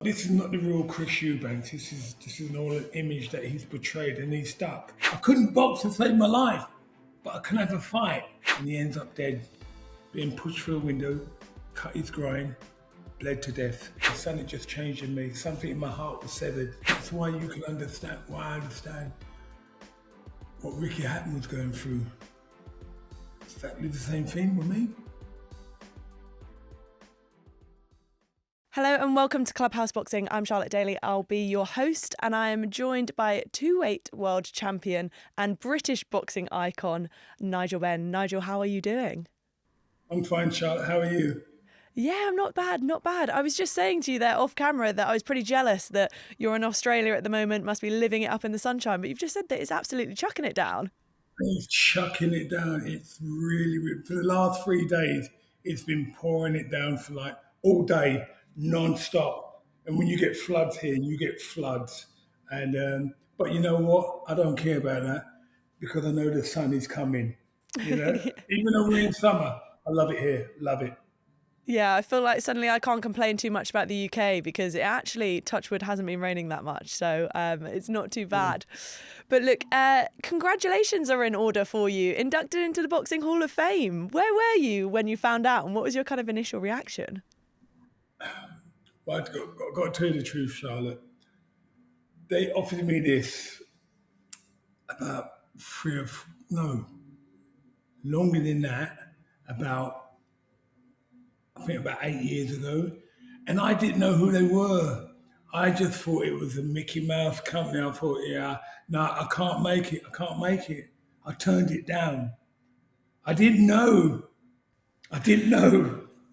This is not the real Chris Eubank. This is an all image that he's portrayed, and he's stuck. I couldn't box to save my life, but I can have a fight. And he ends up dead, being pushed through a window, cut his groin, bled to death. Something just changed in me. Something in my heart was severed. That's why you can understand, why I understand what Ricky Hatton was going through. Exactly the same thing with me. Hello and welcome to Clubhouse Boxing. I'm Charlotte Daly. I'll be your host, and I am joined by two-weight world champion and British boxing icon, Nigel Benn. Nigel, how are you doing? I'm fine, Charlotte. How are you? Yeah, I'm not bad, not bad. I was just saying to you there off camera that I was pretty jealous that you're in Australia at the moment, must be living it up in the sunshine, but you've just said that it's absolutely chucking it down. It's chucking it down. It's really, for the last 3 days, it's been pouring it down for like all day, non-stop. And when you get floods here, you get floods. And but you know what? I don't care about that because I know the sun is coming. You know, even though we're in summer, I love it here. Love it. Yeah, I feel like suddenly I can't complain too much about the UK because it actually, touch wood, hasn't been raining that much. So it's not too bad. But look, congratulations are in order for you. Inducted into the Boxing Hall of Fame. Where were you when you found out, and what was your kind of initial reaction? Well, I've got to tell you the truth, Charlotte. They offered me this about longer than that, I think about 8 years ago. And I didn't know who they were. I just thought it was a Mickey Mouse company. I thought, no, I can't make it. I turned it down. I didn't know.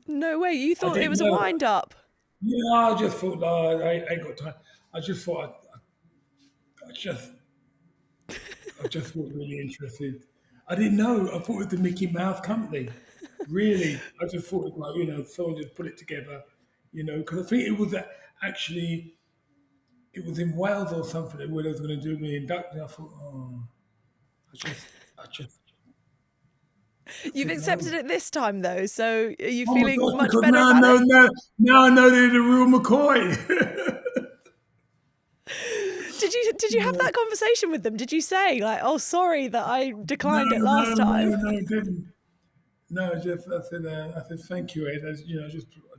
No way, you thought it was a wind-up? Yeah, I just thought, no, I ain't got time. I just thought, I just wasn't really interested. I didn't know. I thought it was the Mickey Mouse company. Really, I just thought it was like, someone just put it together, because I think it was actually, it was in Wales or something where they was going to do me induction. I thought, I just. You've accepted it this time though, so are you feeling much better now about it? Now I know they're the real McCoy. Did you have that conversation with them? Did you say like, "Oh, sorry that I declined it last time"? No, I didn't. No, I said thank you, Ed. I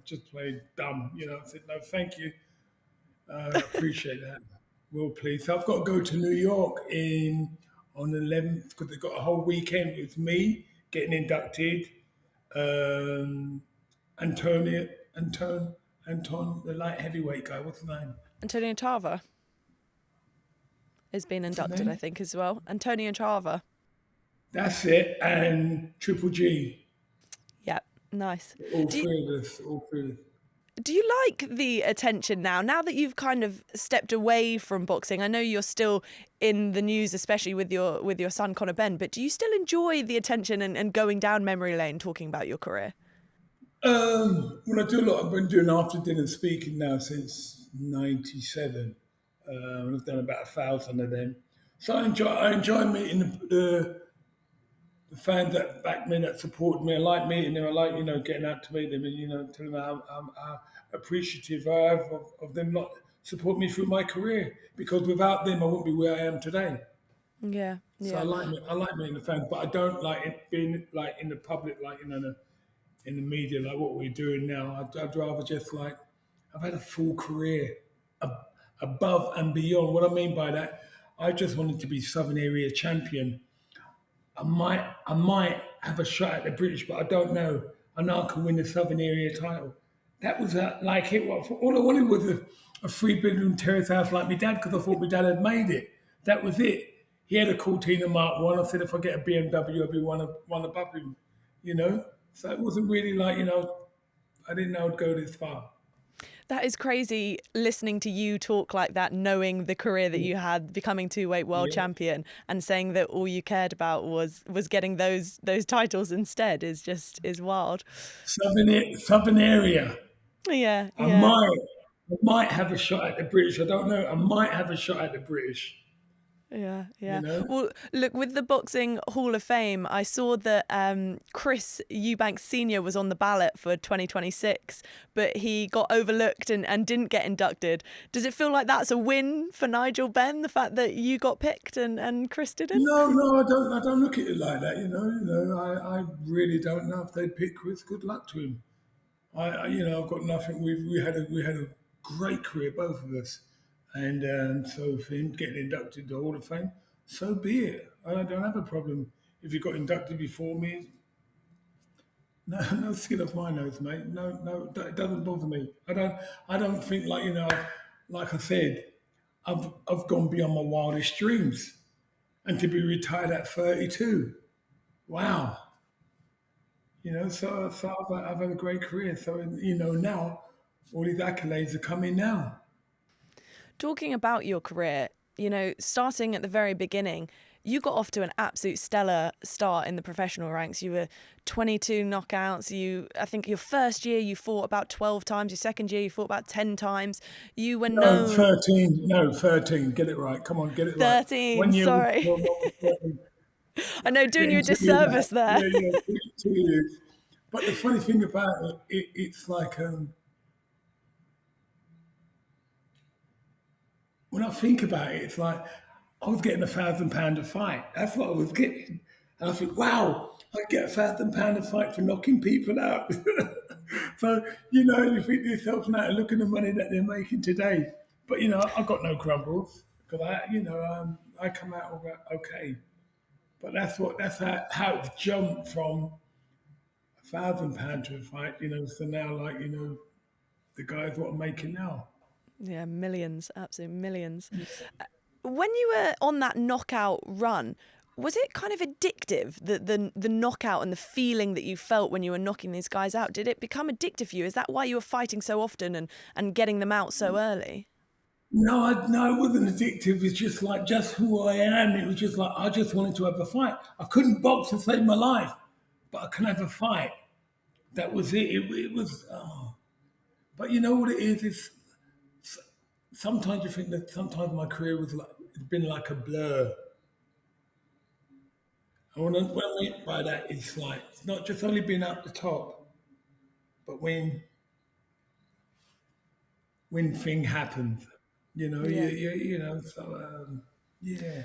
just played dumb. I said no, thank you. I appreciate that. Well, please. So I've got to go to New York on the 11th because they've got a whole weekend with me getting inducted. Anton, the light heavyweight guy. What's his name? Antonio Tarver has been inducted, I think, as well. Antonio Tarver. That's it, and Triple G. Yeah, nice. All three of us. Do you like the attention now that you've kind of stepped away from boxing? I know you're still in the news, especially with your son Conor Benn, but do you still enjoy the attention and going down memory lane talking about your career? When I do a lot, I've been doing after dinner speaking now since '97. I've done about 1,000 of them. So I enjoy meeting the fans that back me, that support me. I like meeting them. I like, getting out to meet them and, telling them how appreciative I have of them not support me through my career, because without them, I wouldn't be where I am today. Yeah. So I like meeting the fans, but I don't like it being like in the public, like, in the media, like what we're doing now. I'd rather just I've had a full career above and beyond. What I mean by that, I just wanted to be Southern Area champion. I might have a shot at the British, but I don't know. I know I can win the Southern Area title. That was all I wanted was a 3-bedroom terrace house like my dad, because I thought my dad had made it. That was it. He had a Cortina Mark 1. I said, if I get a BMW, I'll be one above him, So it wasn't really I didn't know I'd go this far. That is crazy, listening to you talk like that, knowing the career that you had, becoming two-weight world champion, and saying that all you cared about was getting those titles instead is wild. Southern Area. Yeah. I might have a shot at the British. I don't know. I might have a shot at the British. Yeah, You yeah. know? Well, look, with the Boxing Hall of Fame, I saw that Chris Eubank Sr. was on the ballot for 2026, but he got overlooked and didn't get inducted. Does it feel like that's a win for Nigel Benn, the fact that you got picked and Chris didn't? No, I don't. I don't look at it like that. I really don't know if they pick Chris. Good luck to him. I've got nothing. We had a great career, both of us, and so for him getting inducted to the Hall of Fame, so be it. I don't have a problem if you got inducted before me. No, no skin off my nose, mate. No, it doesn't bother me. I don't think like I said, I've gone beyond my wildest dreams, and to be retired at 32, wow. So I've had a great career. So now all these accolades are coming now. Talking about your career, starting at the very beginning, you got off to an absolute stellar start in the professional ranks. You were 22 knockouts. I think your first year you fought about 12 times. Your second year you fought about 10 times. You were No, known 13. No, 13. Get it right. Come on, get it right. 13. 1 year was Sorry, 12, one was 13. I know, doing you Getting a 2 years back. disservice there. Yeah, 2 years. But the funny thing about it's like when I think about it, it's like I was getting £1,000 a fight. That's what I was getting. And I think, wow, I get £1,000 a fight for knocking people out. So, you think to yourself now, look at the money that they're making today. But, I've got no grumbles because I come out all right, okay. But that's how it's jumped from £1,000 to a fight, so now the guys what I'm making now. Yeah, millions, absolute millions. When you were on that knockout run, was it kind of addictive, the knockout and the feeling that you felt when you were knocking these guys out? Did it become addictive for you? Is that why you were fighting so often and getting them out so early? No, it wasn't addictive. It's just who I am. It was just like I just wanted to have a fight. I couldn't box to save my life, but I can have a fight. That was it. It was. Oh. But you know what it is? Sometimes you think that sometimes my career it's been like a blur. And what I mean by that is like it's not just only being up the top, but when thing happens, Yeah. So yeah,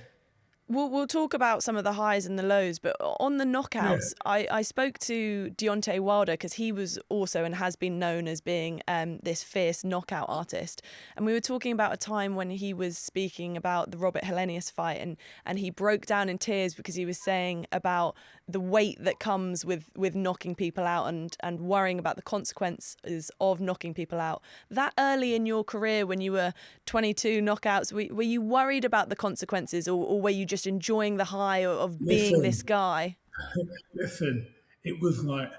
We'll talk about some of the highs and the lows, but on the yeah. knockouts, I spoke to Deontay Wilder because he was also and has been known as being this fierce knockout artist. And we were talking about a time when he was speaking about the Robert Helenius fight and he broke down in tears because he was saying about the weight that comes with knocking people out and worrying about the consequences of knocking people out. That early in your career when you were 22 knockouts, were you worried about the consequences or were you just enjoying the high of being Listen, this guy? listen. It was like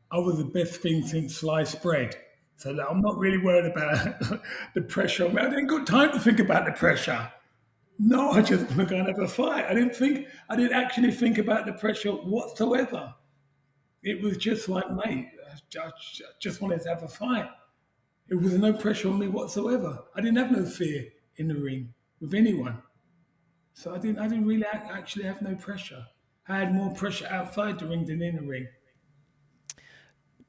I was the best thing since sliced bread. So that I'm not really worried about the pressure. I didn't got time to think about the pressure. No, I just want to go and have a fight. I didn't actually think about the pressure whatsoever. It was just like, mate, I just wanted to have a fight. There was no pressure on me whatsoever. I didn't have no fear in the ring with anyone. So I didn't really actually have no pressure. I had more pressure outside the ring than in the ring.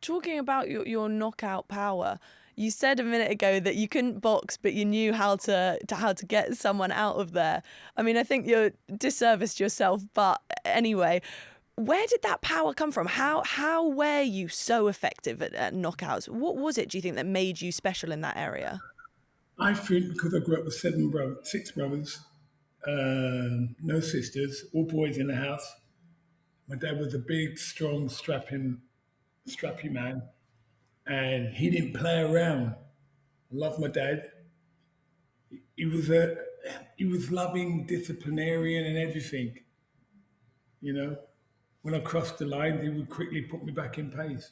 Talking about your knockout power, you said a minute ago that you couldn't box, but you knew how to get someone out of there. I mean, I think you're disserviced yourself, but anyway, where did that power come from? How were you so effective at knockouts? What was it, do you think, that made you special in that area? I think because I grew up with six brothers, no sisters, all boys in the house. My dad was a big, strong, strappy man, and he didn't play around. I love my dad. He was a he was loving, disciplinarian, and everything. You know, when I crossed the line, he would quickly put me back in pace.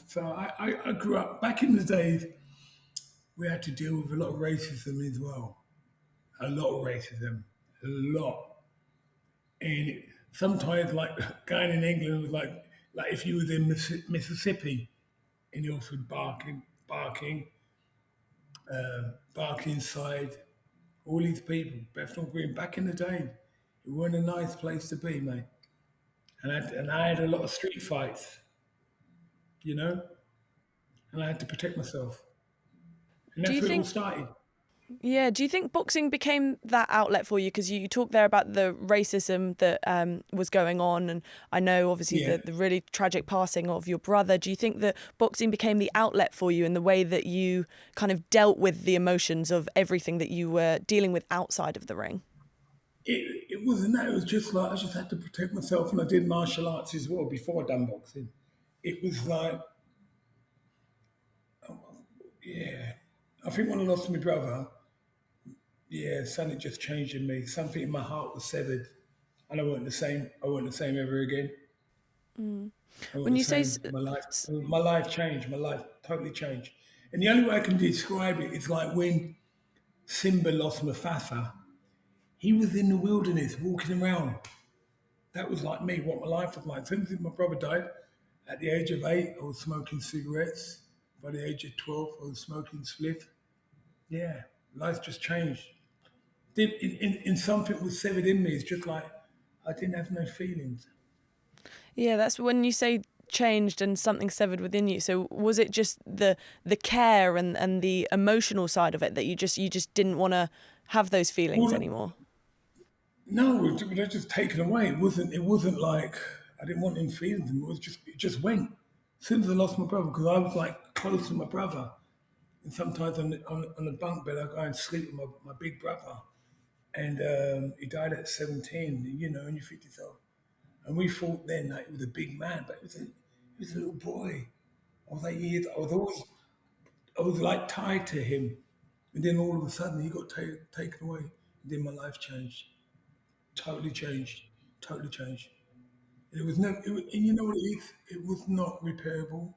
So I grew up back in the days. We had to deal with a lot of racism as well. A lot of racism, a lot. And sometimes, like going in England was like if you was in Mississippi, and you also barking, barking side, all these people, Bethnal Green, back in the day, it weren't a nice place to be, mate. And I had a lot of street fights, you know, and I had to protect myself. And Do that's you where it all think started. Yeah, do you think boxing became that outlet for you? Because you talked there about the racism that was going on, and I know obviously Yeah. the really tragic passing of your brother. Do you think that boxing became the outlet for you in the way that you kind of dealt with the emotions of everything that you were dealing with outside of the ring? It wasn't that. It was just like I just had to protect myself, and I did martial arts as well before I done boxing. It was like, yeah, I think when I lost my brother, yeah, something just changed in me. Something in my heart was severed, and I wasn't the same. I wasn't the same ever again. I wasn't When the you say same. My life changed. My life totally changed. And the only way I can describe it is like when Simba lost Mufasa. He was in the wilderness walking around. That was like me, what my life was like. Since my brother died, at the age of 8, I was smoking cigarettes. By the age of 12, I was smoking spliff. Yeah, life just changed. In something was severed in me. It's just like I didn't have no feelings. Yeah, that's when you say changed and something severed within you. So was it just the care and the emotional side of it that you just didn't want to have those feelings Well, anymore? no, they're just taken away. It wasn't like I didn't want them feeling them. It just went. As soon as I lost my brother, because I was like close to my brother, and sometimes on the bunk bed I go and sleep with my big brother, and he died at 17. You know, and you think to yourself, and we thought then that he was a big man, but he was a little boy. I was 8 years. I was like tied to him, and then all of a sudden he got taken away, and then my life changed. Totally changed. Totally changed. It was no, and you know what it is? It was not repairable.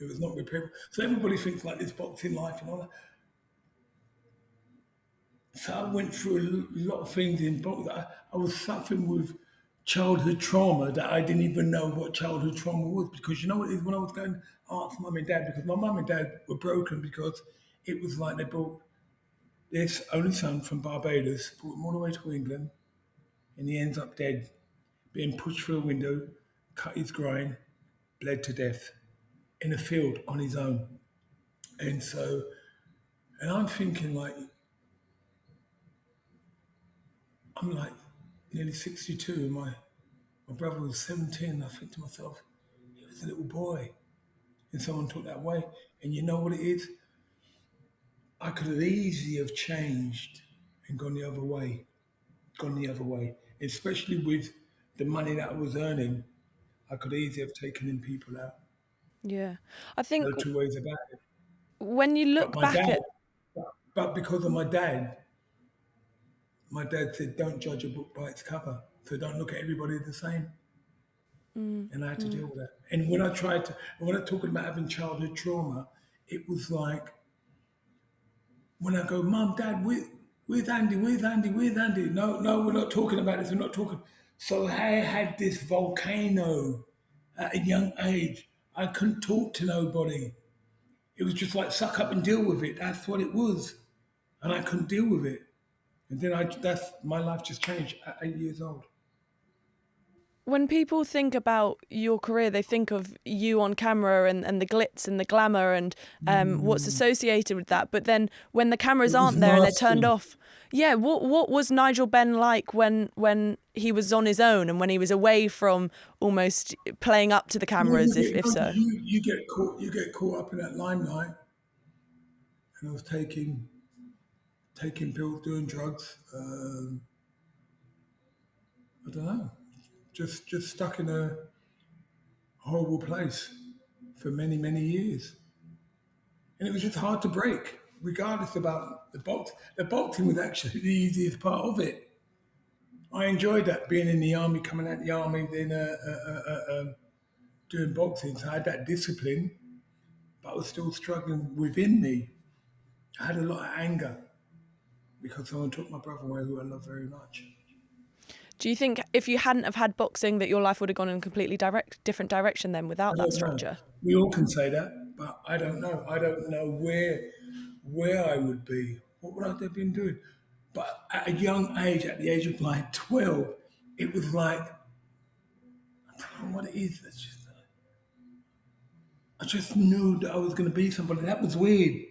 It was not repairable. So everybody thinks like this boxing life and all that. So I went through a lot of things in boxing. I was suffering with childhood trauma that I didn't even know what childhood trauma was, because you know what it is, when I was going to ask mum and dad, because my mum and dad were broken, because it was like they brought this only son from Barbados, brought him all the way to England, and he ends up dead, being pushed through a window, cut his groin, bled to death in a field on his own. And so, and I'm thinking like, I'm like nearly 62, and my brother was 17. I think to myself, he was a little boy, and someone took that away. And you know what it is? I could have easily have changed and gone the other way, especially with the money that I was earning. I could easily have taken in people out. Yeah. I There think are two ways about it. when you But look my back dad, at but because of my dad said, don't judge a book by its cover. So don't look at everybody the same. And I had to deal with that. And when I talk about having childhood trauma, it was like, when I go, Mum, Dad, where's Andy? Where's Andy? Where's Andy? No, no, we're not talking about this. We're not talking. So I had this volcano at a young age. I couldn't talk to nobody. It was just like suck up and deal with it. That's what it was. And I couldn't deal with it. And then that's my life just changed at 8 years old. when people think about your career, they think of you on camera and the glitz and the glamour and what's associated with that. But then when the cameras It was aren't there and they're turned nasty. off, yeah, what was Nigel Benn like when he was on his own and when he was away from almost playing up to the Well, cameras, if so? you get caught up in that limelight, and I was taking pills, doing drugs. I don't know, just stuck in a horrible place for many years, and it was just hard to break. Regardless about the box, the boxing was actually the easiest part of it. I enjoyed that, being in the army, coming out of the army, then doing boxing. So I had that discipline, but I was still struggling within me. I had a lot of anger because someone took my brother away, who I love very much. Do you think if you hadn't have had boxing that your life would have gone in a completely different direction then I without that don't know. structure? We all can say that, but I don't know. I don't know where I would be, what would I have been doing? But at a young age, at the age of like 12, it was like, I don't know what it is. I just knew that I was going to be somebody. That was weird.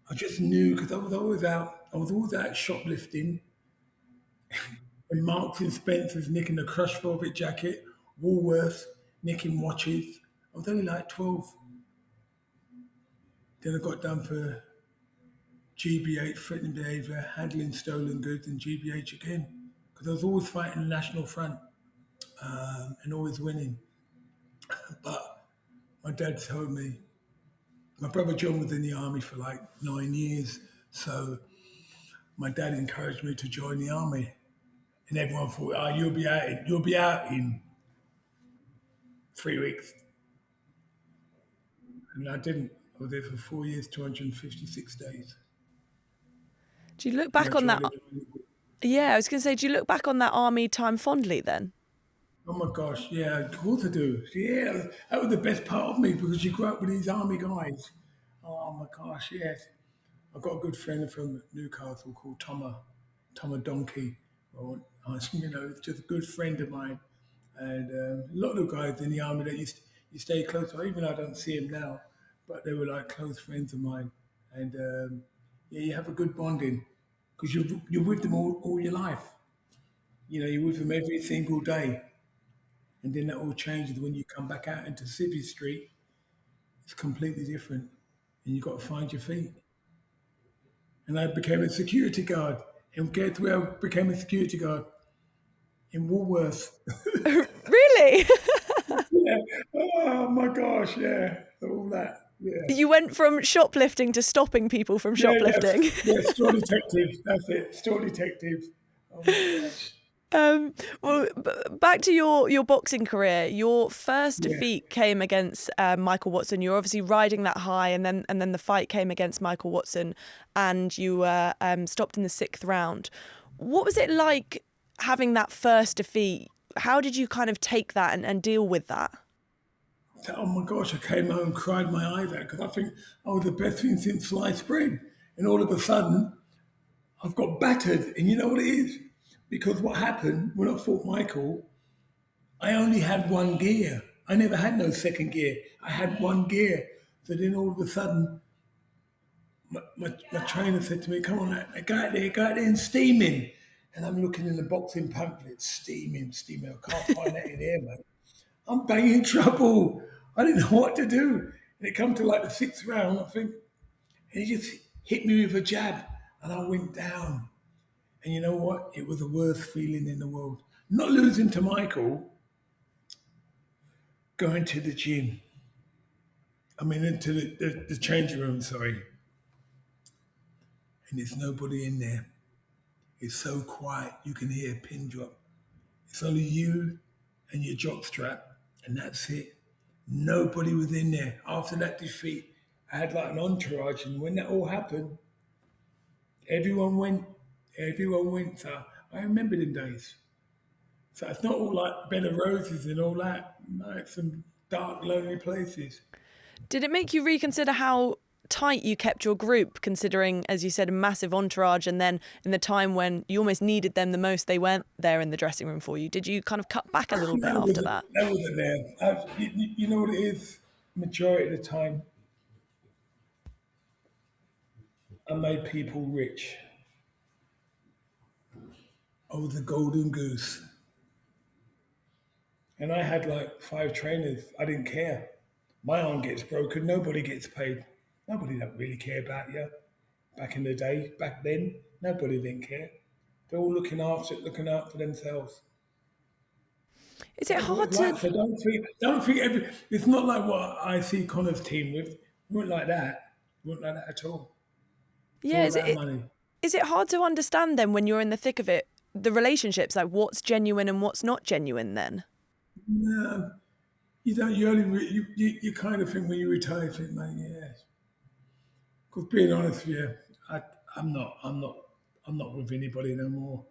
I just knew because I was always out. I was always out shoplifting and Marks and Spencer's nicking a crushed velvet jacket, Woolworths nicking watches. I was only like 12. Then I got done for GBH, threatening behaviour, handling stolen goods, and GBH again. Because I was always fighting the National Front and always winning. But my dad told me, my brother John was in the army for like 9 years. So my dad encouraged me to join the army. And everyone thought, oh, you'll be out in 3 weeks. And I didn't. I was there for 4 years, 256 days. Do you look back on that? Yeah, I was going to say, do you look back on that army time fondly then? Oh my gosh, yeah, of course I do. Yeah, that was the best part of me because you grew up with these army guys. Oh my gosh, yes. I've got a good friend from Newcastle called Toma Donkey. Or, just a good friend of mine. And a lot of the guys in the army that you stay close to, even though I don't see him now, but they were like close friends of mine. And yeah, you have a good bonding because you're with them all your life. You're with them every single day. And then that all changes when you come back out into Civvy Street. It's completely different. And you've got to find your feet. And I became a security guard. And guess where I became a security guard? In Woolworths. Really? Yeah. Oh my gosh, yeah. All that. Yeah. You went from shoplifting to stopping people from shoplifting. Yeah, store detectives. That's it. Store detectives. Oh my gosh. Well, back to your boxing career. Your first defeat came against Michael Watson. You're obviously riding that high, and then the fight came against Michael Watson, and you were stopped in the 6th round. What was it like having that first defeat? How did you kind of take that and deal with that? Oh my gosh, I came home and cried my eyes out because I think I was the best thing since sliced bread. And all of a sudden, I've got battered. And you know what it is? Because what happened when I fought Michael, I only had one gear. I never had no second gear. I had one gear. So then all of a sudden, my trainer said to me, come on, go out there and steam him. And I'm looking in the boxing pamphlet, steam him. I can't find that in here, mate. I'm banging trouble. I didn't know what to do. And it come to like the 6th round, I think, and he just hit me with a jab and I went down. And you know what? It was the worst feeling in the world. Not losing to Michael, going to the gym. I mean, into the changing room, sorry. And there's nobody in there. It's so quiet, you can hear a pin drop. It's only you and your jock strap, and that's it. Nobody was in there. After that defeat, I had like an entourage, and when that all happened, everyone went. So I remember them days. So it's not all like bed of roses and all that. No, it's some dark, lonely places. Did it make you reconsider how tight you kept your group, considering, as you said, a massive entourage, and then in the time when you almost needed them the most, they weren't there in the dressing room for you? Did you kind of cut back a little bit after that? That wasn't there. You know what it is? Majority of the time, I made people rich. I was a golden goose. And I had like 5 trainers. I didn't care. My arm gets broken, nobody gets paid. Nobody don't really care about you. Back in the day, back then, nobody didn't care. They're all looking out for themselves. Is it hard to? So don't think it's not like what I see Conor's team with. We weren't like that. We weren't like that at all. Yeah, Money. Is it hard to understand then when you're in the thick of it, the relationships, like what's genuine and what's not genuine then? No, you don't. You kind of think when you retire, you think, man, yeah. Because being honest with you, I'm not with anybody no more.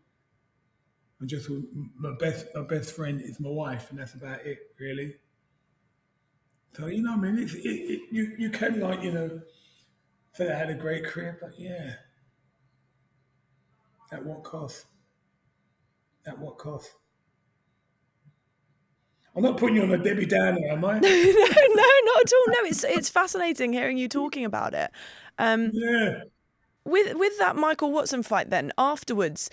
I'm just my best friend is my wife, and that's about it, really. So I mean, you can So I had a great career, but yeah, at what cost? At what cost? I'm not putting you on a Debbie Downer, am I? No, not at all. No, it's fascinating hearing you talking about it. Yeah. With that Michael Watson fight, then afterwards,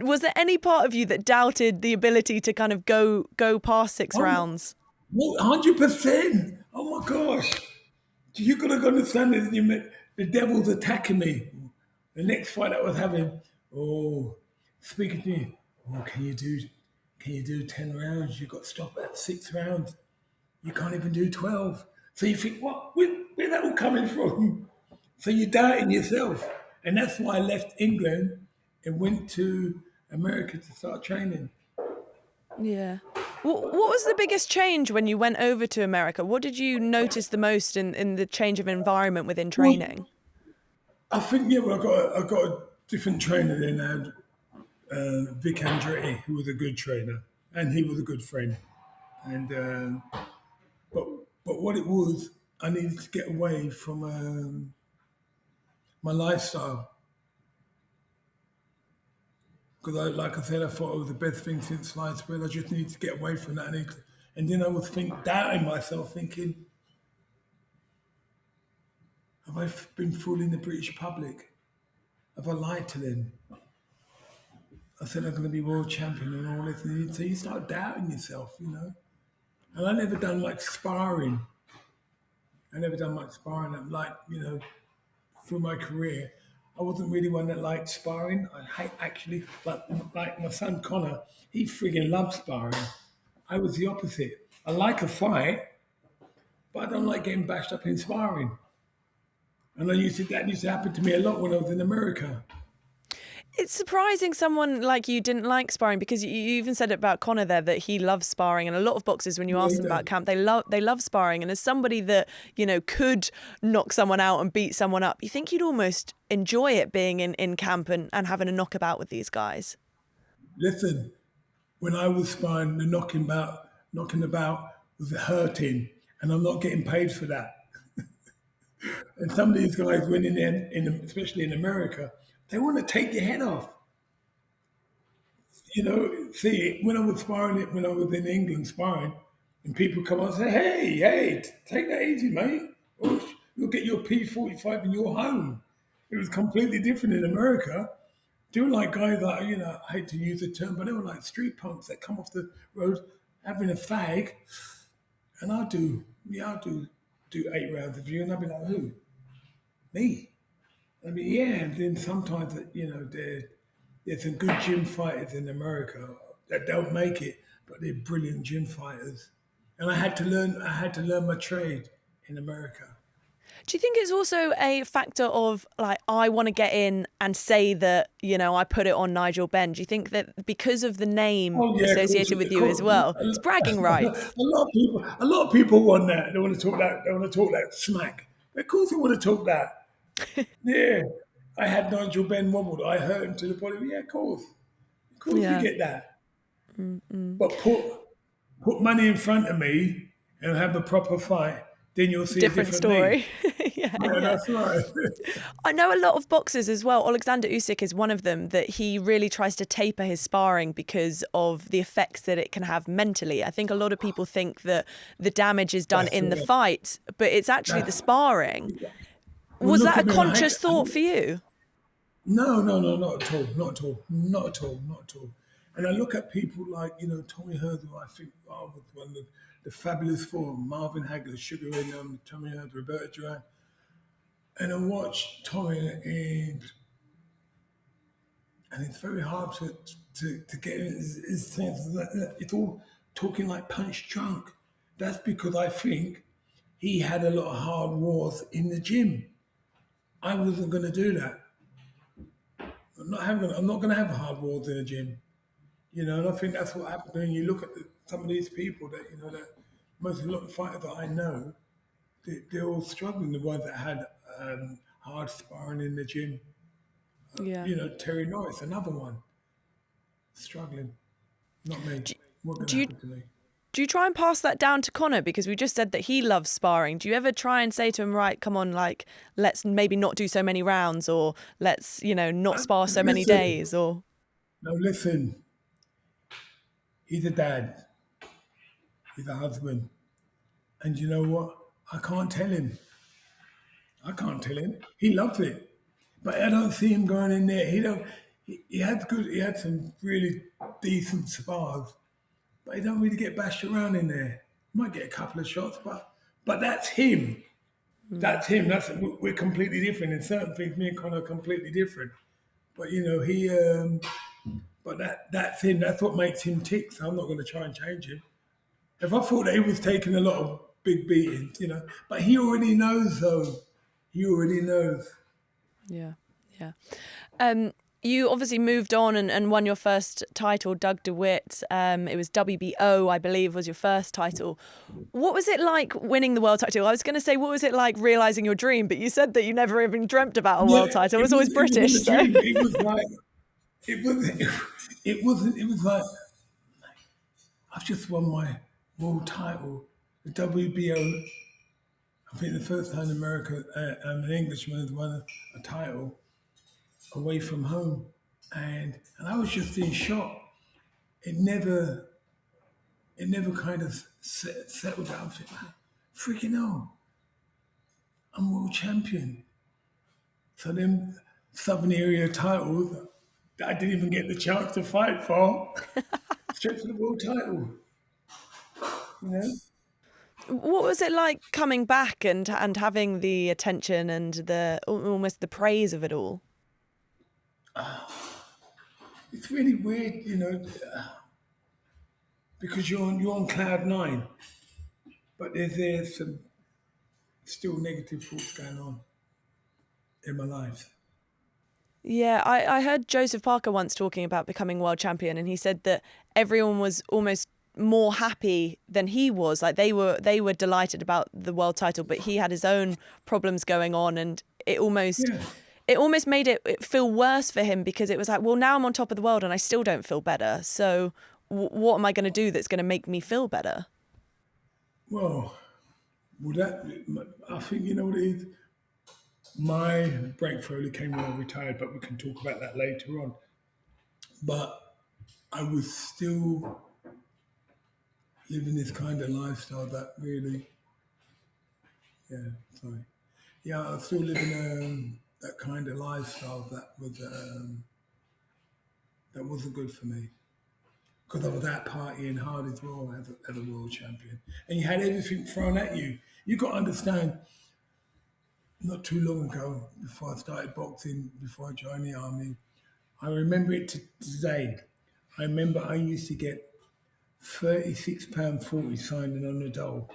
was there any part of you that doubted the ability to kind of go past 6 rounds? 100%. Oh my gosh. You could have understand that the devil's attacking me. The next fight I was having, oh, speaking to me, oh, can you do 10 rounds? You got to stop at 6 rounds. You can't even do 12. So you think, what? Where that all coming from? So you doubt in yourself. And that's why I left England and went to America to start training. Yeah. What was the biggest change when you went over to America? What did you notice the most in the change of environment within training? I think, yeah, well, I got a different trainer then. I had Vic Andretti, who was a good trainer, and he was a good friend. And but what it was, I needed to get away from my lifestyle because, like I said, I thought it was the best thing since sliced bread. I just needed to get away from that, and then I was doubting myself, thinking, have I been fooling the British public? Have I lied to them? I said I'm going to be world champion and all this, and so you start doubting yourself, And I never done much sparring. I'm like, through my career, I wasn't really one that liked sparring. I hate actually, like my son Connor, he friggin' loves sparring. I was the opposite. I like a fight, but I don't like getting bashed up in sparring. And that used to happen to me a lot when I was in America. It's surprising someone like you didn't like sparring, because you even said it about Conor there, that he loves sparring, and a lot of boxers, when you ask them about camp, they love sparring. And as somebody that could knock someone out and beat someone up, you think you'd almost enjoy it being in camp and having a knockabout with these guys. Listen, when I was sparring, the knocking about was hurting, and I'm not getting paid for that. And some of these guys, when especially in America, they want to take your head off. See, when I was sparring it, when I was in England sparring, and people come on and say, hey, take that easy, mate. Or you'll get your P45 in your home. It was completely different in America. They were like guys that, I hate to use the term, but they were like street punks that come off the road having a fag. And I'll do 8 rounds of you, and I'll be like, who? Me. I mean, yeah, and then sometimes, there's some good gym fighters in America that don't make it, but they're brilliant gym fighters. And I had to learn my trade in America. Do you think it's also a factor of, like, I want to get in and say that, I put it on Nigel Benn? Do you think that because of the name associated with you as well, it's bragging rights? A lot of people want that. They want to talk that. They want to talk that smack. Of course, they want to talk that. Yeah, I had Nigel Benn wobbled. I hurt him to the body. Yeah, of course you get that. But put money in front of me and have a proper fight, then you'll see Different a different story. yeah, that's right. I know a lot of boxers as well. Alexander Usyk is one of them, that he really tries to taper his sparring because of the effects that it can have mentally. I think a lot of people think that the damage is done in the fight, but it's actually the sparring. Was that a conscious thought for you? No, not at all. Not at all. And I look at people like, Tommy Hearns, who I think was one of the fabulous four, Marvin Hagler, Sugar Ray, Tommy Hearns, Roberto Duran. And I watch Tommy, and it's very hard to get his sense. It's all talking like punch drunk. That's because I think he had a lot of hard wars in the gym. I wasn't going to do that. I'm not going to have hard wars in the gym. And I think that's what happened when you look at some of these people that, that most of the fighters that I know, they're all struggling. The ones that had hard sparring in the gym. Yeah. Terry Norris, another one, struggling. Not me. What going to happen to me? Do you try and pass that down to Conor? Because we just said that he loves sparring. Do you ever try and say to him, right, come on, like, let's maybe not do so many rounds, or let's, not spar so many days, or... No, listen. He's a dad. He's a husband. And you know what? I can't tell him. He loves it. But I don't see him going in there. He had some really decent spars, but he don't really get bashed around in there. He might get a couple of shots, but that's him. That's him. We're completely different. In certain things, me and Conor are completely different. But but that's him. That's what makes him tick. So I'm not going to try and change him. If I thought that he was taking a lot of big beatings, but he already knows though. He already knows. Yeah. You obviously moved on and won your first title, Doug DeWitt. It was WBO, I believe, was your first title. What was it like winning the world title? I was going to say, what was it like realising your dream? But you said that you never even dreamt about a world title. It was always British. So. It was like, it was like, I've just won my world title, the WBO. I think the first time in America, an Englishman has won a title away from home, and I was just in shock. It never kind of settled down. Freaking hell, I'm world champion. So them Southern area titles that I didn't even get the chance to fight for, straight to the world title. What was it like coming back and having the attention and almost the praise of it all? It's really weird, because you're on cloud nine, but there's some still negative thoughts going on in my life. Yeah, I heard Joseph Parker once talking about becoming world champion, and he said that everyone was almost more happy than he was. Like they were delighted about the world title, but he had his own problems going on, and it almost made it feel worse for him, because it was like, well, now I'm on top of the world and I still don't feel better. So what am I going to do that's going to make me feel better? Well, I think you know what it is. My breakthrough only came when I retired, but we can talk about that later on. But I was still living this kind of lifestyle that really, I was still living that kind of lifestyle that wasn't good for me, because I was out partying hard as well as a world champion, and you had everything thrown at you. You got to understand. Not too long ago, before I started boxing, before I joined the army, I remember it today. I remember I used to get £36.40 signing on the dole.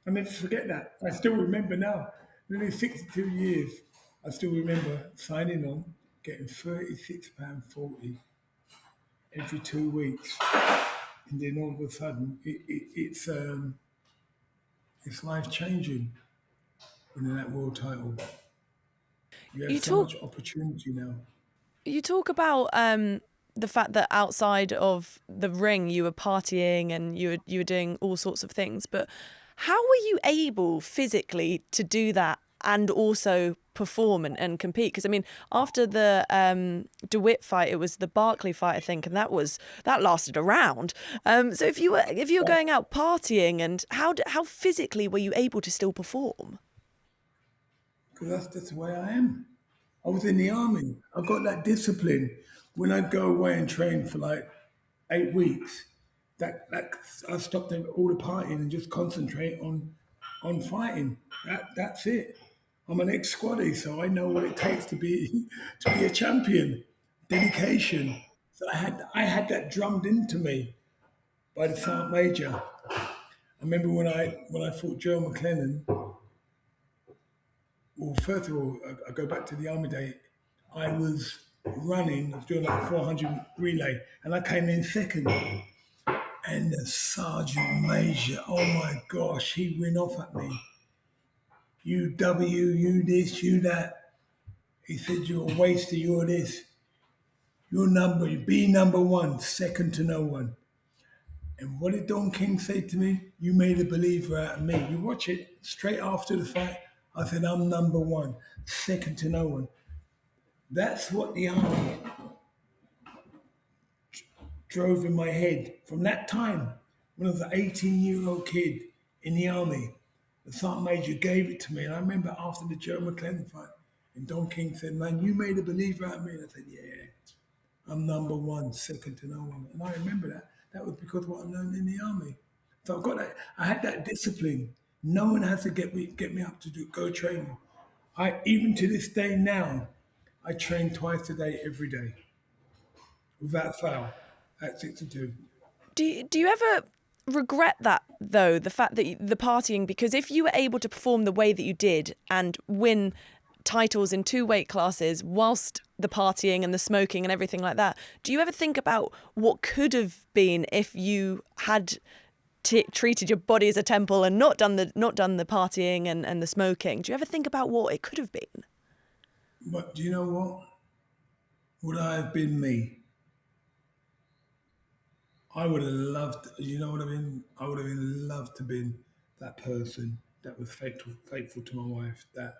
I never forget that. I still remember now. Nearly 62 years, I still remember signing on, getting £36.40 every 2 weeks. And then all of a sudden, it's life-changing. Winning that world title. You have so much opportunity now. You talk about the fact that outside of the ring you were partying and you were doing all sorts of things, but how were you able physically to do that and also perform and compete? Because I mean, after the DeWitt fight, it was the Barkley fight, I think, and that lasted a round. So if you were going out partying, and how physically were you able to still perform? Because that's the way I am. I was in the army. I got that discipline. When I'd go away and train for like 8 weeks, that I stopped all the partying and just concentrate on fighting. That's it. I'm an ex-squaddy, so I know what it takes to be a champion. Dedication. So I had that drummed into me by the Sergeant Major. I remember when I fought Gerald McClellan. Well, first of all, I go back to the army day. I was running, I was doing like a 400 relay, and I came in second. And the Sergeant Major, oh my gosh, he went off at me. You you this, you that. He said, you're a waster, you're this. Be number one, second to no one. And what did Don King say to me? You made a believer out of me. You watch it straight after the fight. I said, I'm number one, second to no one. That's what the army drove in my head from that time when I was an 18-year-old kid in the army. The sergeant major gave it to me. And I remember after the Gerald McClellan fight, and Don King said, man, you made a believer out of me. And I said, yeah, I'm number one, second to no one. And I remember that. That was because of what I learned in the army. So I've got that. I had that discipline. No one has to get me up to go training. Even to this day now, I train twice a day, every day, without fail, at 62. Do you ever regret that, though, the fact that the partying? Because if you were able to perform the way that you did and win titles in 2 weight classes whilst the partying and the smoking and everything like that, do you ever think about what could have been if you had treated your body as a temple and not done the partying and the smoking? Do you ever think about what it could have been? But do you know what? Would I have been me? I would have loved, you know what I mean? I would have loved to have been that person that was faithful to my wife, that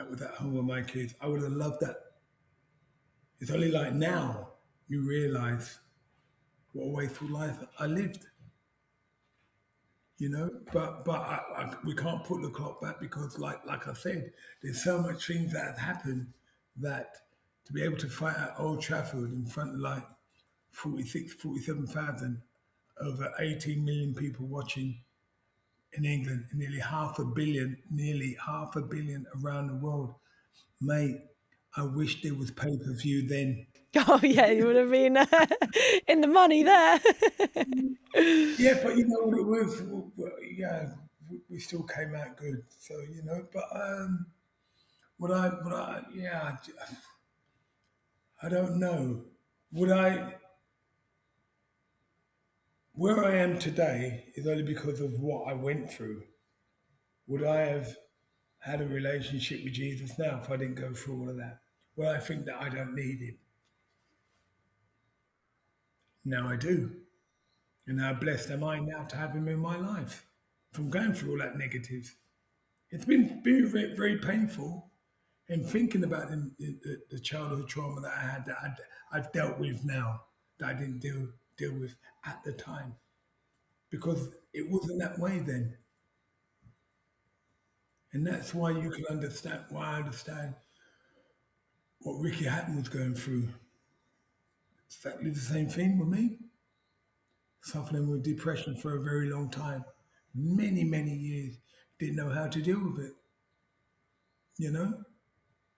was at home with my kids. I would have loved that. It's only like now you realise what a wasteful life I lived. You know, but we can't put the clock back because, like I said, there's so much things that have happened that to be able to fight at Old Trafford in front of like 47,000, over 18 million people watching in England, and nearly half a billion around the world, mate. I wish there was pay-per-view then. Oh yeah, you would have been in the money there. Yeah, but you know what it was? Yeah, we still came out good. So, you know, but yeah, I don't know. Where I am today is only because of what I went through. Would I have had a relationship with Jesus now if I didn't go through all of that? Well, I think that I don't need him. Now I do. And how blessed am I now to have him in my life from going through all that negative. It's been very, very painful, and thinking about the childhood trauma that I had, I've dealt with now, that I didn't deal with at the time, because it wasn't that way then. And that's why you can understand why I understand what Ricky Hatton was going through. Exactly the same thing with me. Suffering with depression for a very long time, many, many years, didn't know how to deal with it. You know?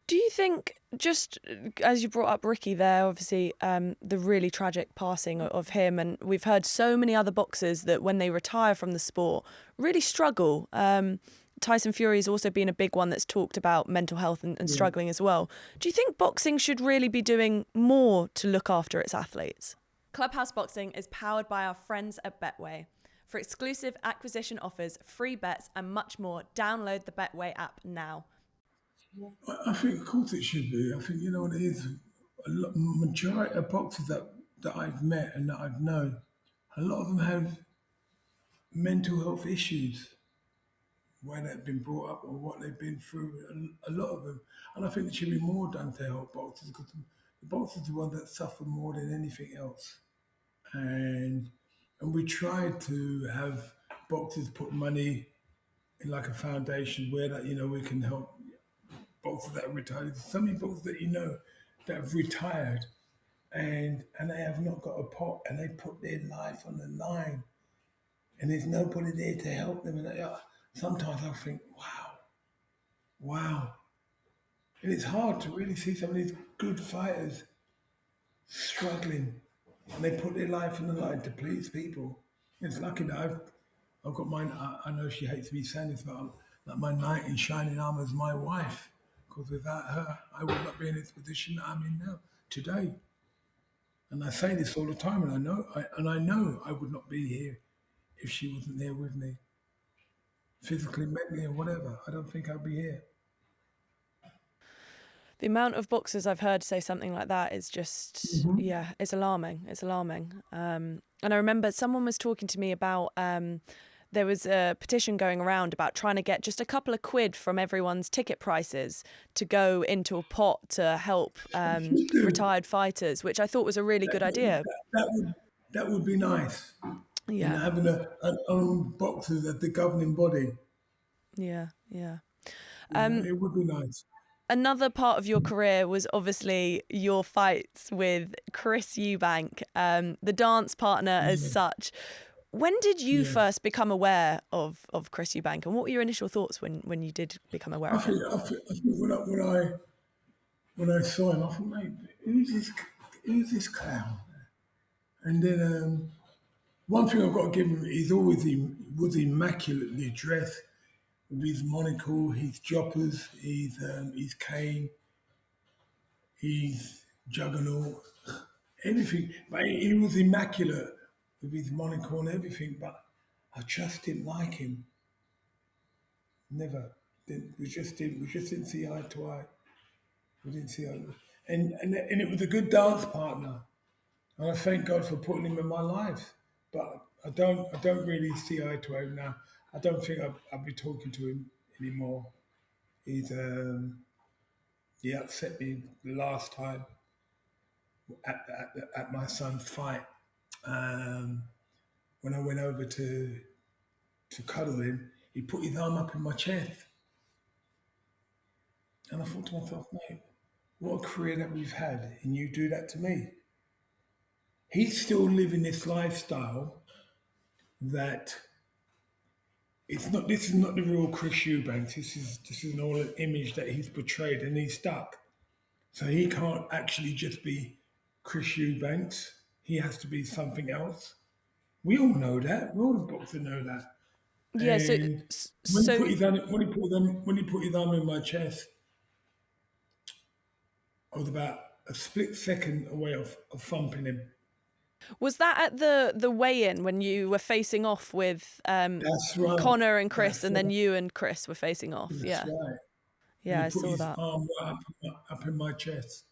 Do you think, just as you brought up Ricky there, obviously the really tragic passing of him, and we've heard so many other boxers that when they retire from the sport really struggle. Tyson Fury has also been a big one that's talked about mental health and struggling as well. Do you think boxing should really be doing more to look after its athletes? Clubhouse Boxing is powered by our friends at Betway. For exclusive acquisition offers, free bets and much more, download the Betway app now. I think, of course, it should be. I think, you know what it is. Majority of boxers that I've met and that I've known, a lot of them have mental health issues, where they've been brought up or what they've been through. A lot of them, and I think there should be more done to help boxers, because the boxers are the ones that suffer more than anything else. And we tried to have boxers put money in like a foundation where that, you know, we can help boxers that are retired. There's so many boxers that you know that have retired and they have not got a pot, and they put their life on the line, and there's nobody there to help them. And sometimes I think, wow. And it's hard to really see some of these good fighters struggling, and they put their life on the line to please people. It's lucky that I've got mine. I know she hates me saying this, but like my knight in shining armor is my wife, because without her, I would not be in this position that I'm in now today. And I say this all the time, and I know I would not be here if she wasn't there with me, physically, mentally, or whatever. I don't think I'd be here. The amount of boxers I've heard say something like that is just, yeah, it's alarming. It's alarming. And I remember someone was talking to me about, there was a petition going around about trying to get just a couple of quid from everyone's ticket prices to go into a pot to help retired fighters, which I thought was a really good idea. That would be nice. Yeah. Having an own boxers as the governing body. Yeah, yeah. It would be nice. Another part of your career was obviously your fights with Chris Eubank, the dance partner as such. When did you first become aware of Chris Eubank, and what were your initial thoughts when you did become aware of him? I think when I saw him, I thought, mate, who's this clown? And then one thing I've got to give him, was immaculately dressed with his monocle, his joppers, his cane, his juggernaut, everything. But he was immaculate with his monocle and everything. But I just didn't like him. Never. We just didn't see eye to eye. We didn't see eye. And it was a good dance partner. And I thank God for putting him in my life. But I don't really see eye to eye now. I don't think I'll be talking to him anymore. He upset me the last time at my son's fight. When I went over to cuddle him, he put his arm up in my chest. And I thought to myself, mate, what a career that we've had, and you do that to me. He's still living this lifestyle that this is not the real Chris Eubank. This is an all image that he's portrayed, and he's stuck. So he can't actually just be Chris Eubanks. He has to be something else. We all know that. We all the boxers know that. Yeah. And when he put his arm in my chest, I was about a split second away of thumping him. Was that at the weigh-in when you were facing off with That's right. Conor and Chris, and then you and Chris were facing off? That's right. Yeah, he I saw put his that. arm right up in my chest.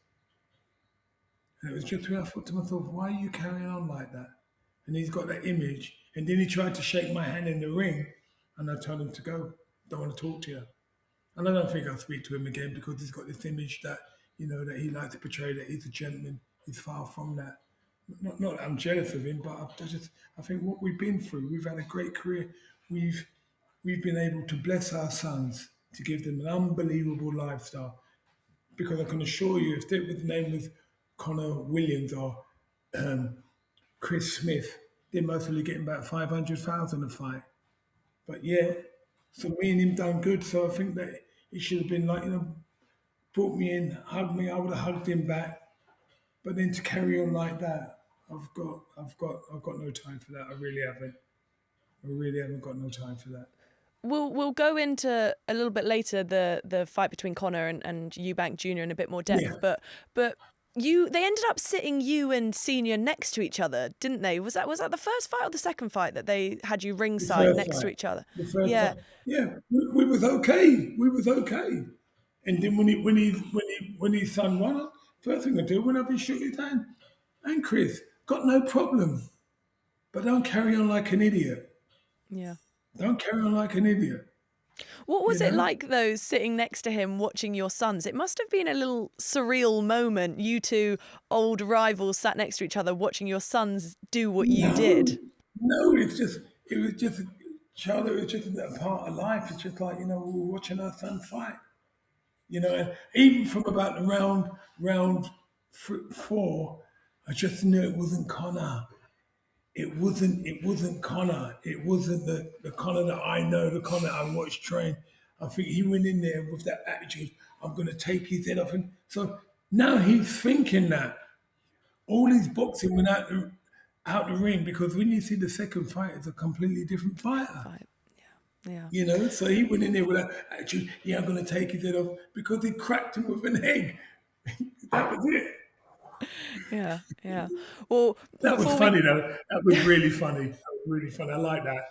And it was just when I thought to myself, why are you carrying on like that? And he's got that image. And then he tried to shake my hand in the ring, and I told him to go. Don't want to talk to you. And I don't think I'll speak to him again because he's got this image that, that he likes to portray that he's a gentleman. He's far from that. Not that I'm jealous of him, but I think what we've been through, we've had a great career. We've been able to bless our sons, to give them an unbelievable lifestyle. Because I can assure you, if the name was Conor Williams or Chris Smith, they're mostly getting about 500,000 a fight. But yeah, so me and him done good. So I think that he should have been brought me in, hugged me. I would have hugged him back. But then to carry on like that, I've got no time for that. I really haven't got no time for that. We'll go into a little bit later the fight between Conor and Eubank Jr. in a bit more depth. Yeah. But they ended up sitting you and Senior next to each other, didn't they? Was that the first fight or the second fight that they had you ringside next to each other? The first fight. Yeah, we was okay. And then when his son won, first thing I did when I shook his hand, and Chris, got no problem, but don't carry on like an idiot. Yeah. Don't carry on like an idiot. What was it like, though, sitting next to him watching your sons? It must have been a little surreal moment, you two old rivals sat next to each other watching your sons do what you did. No, it was just, Charlotte, it was just a part of life. It's just like, we were watching our son fight. And even from about the round 4, I just knew it wasn't Conor. It wasn't Conor. It wasn't the Conor that I know, the Conor I watched train. I think he went in there with that attitude, I'm going to take his head off him. So now he's thinking that. All his boxing went out the ring, because when you see the second fight, it's a completely different fighter. Yeah. So he went in there with that attitude, I'm going to take his head off, because he cracked him with an egg. That was it. Yeah. Well, that was funny though. That was really funny. I like that.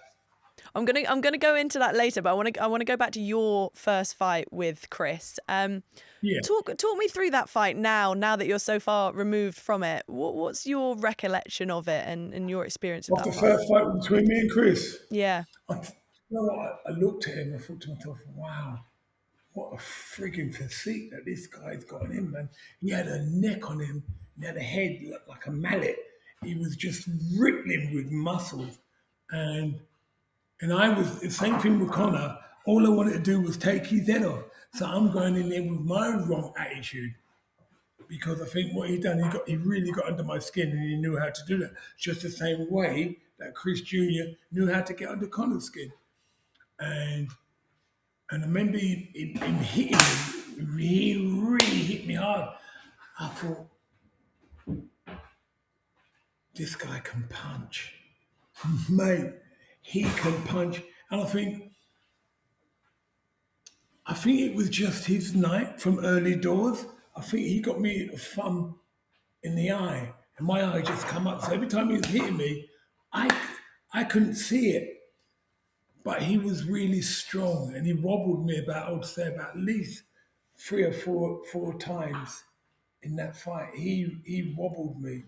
I'm gonna go into that later, but I wanna go back to your first fight with Chris. Yeah. Talk me through that fight now that you're so far removed from it. What's your recollection of it and your experience of Of that the fight? first fight between me and Chris, Yeah. you know what? I looked at him. I thought to myself, "Wow, what a frigging physique that this guy's got on him, man." He had a neck on him. He had a head like a mallet. He was just rippling with muscles, and I was the same thing with Connor. All I wanted to do was take his head off. So I'm going in there with my wrong attitude because I think what he done, he really got under my skin and he knew how to do that. Just the same way that Chris Jr. knew how to get under Connor's skin. And I remember him hitting me. He really hit me hard. I thought, this guy can punch. Mate, he can punch. And I think it was just his night from early doors. I think he got me a thumb in the eye, and my eye just come up. So every time he was hitting me, I I couldn't see it, but he was really strong, and he wobbled me about, I would say, about at least three or four times in that fight. He wobbled me.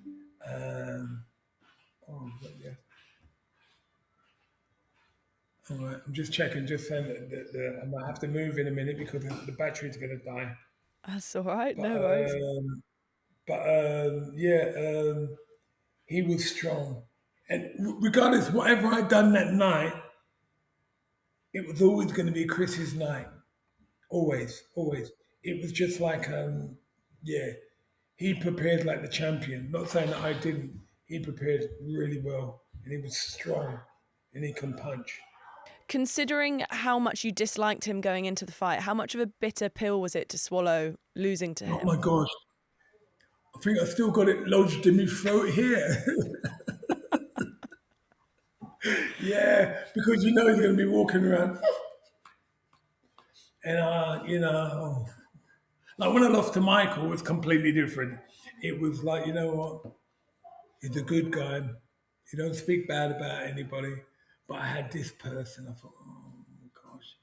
But yeah. All right, I'm just checking, just saying that I might have to move in a minute because the battery's going to die. That's all right. But No worries. yeah, he was strong, and regardless whatever I'd done that night, it was always going to be Chris's night. Always, always. It was just like, yeah, he prepared like the champion. Not saying that I didn't. He prepared really well, and he was strong, and he can punch. Considering how much you disliked him going into the fight, how much of a bitter pill was it to swallow losing to Oh him? my gosh, I think I still got it lodged in my throat here. Yeah, because you know he's going to be walking around, and like when I lost to Michael, it was completely different. It was like, you know what? He's a good guy. He don't speak bad about anybody. But I had this person. I thought, oh my gosh.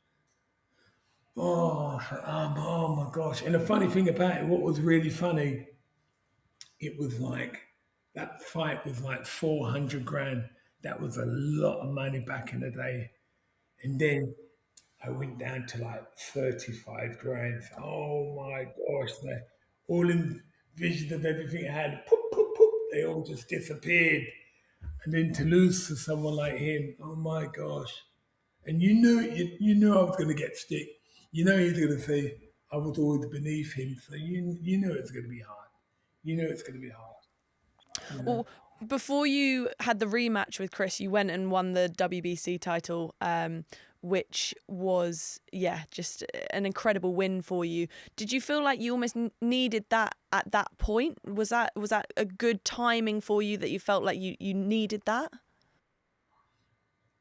Oh my gosh. And the funny thing about it, what was really funny, it was like that fight was like 400 grand. That was a lot of money back in the day. And then I went down to like 35 grand. Oh my gosh. All in vision of everything I had, poop, poop, poop, they all just disappeared. And then to lose to someone like him, oh my gosh. And you knew I was going to get stick. You know he's going to say I was always beneath him. So you knew it's going to be hard. You know it's going to be hard. You know. Well, before you had the rematch with Chris, you went and won the WBC title, which was, just an incredible win for you. Did you feel like you almost needed that at that point? Was that a good timing for you, that you felt like you needed that?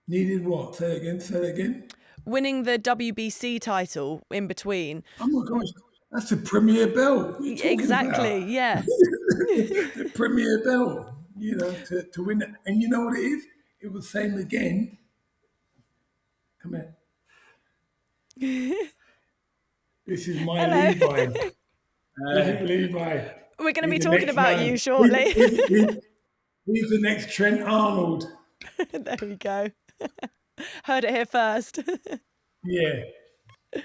Needed what? Say it again. Say it again. Winning the WBC title in between. Oh my gosh, that's the premier belt. What are you talking Exactly, about? yeah. The premier belt. You know, to win it. And you know what it is? It was same again. Come here. This is my Hello. Levi. This is Levi. We're going to be He's the talking next about man. you shortly. He's the next Trent Arnold. There we go. Heard it here first. Yeah. But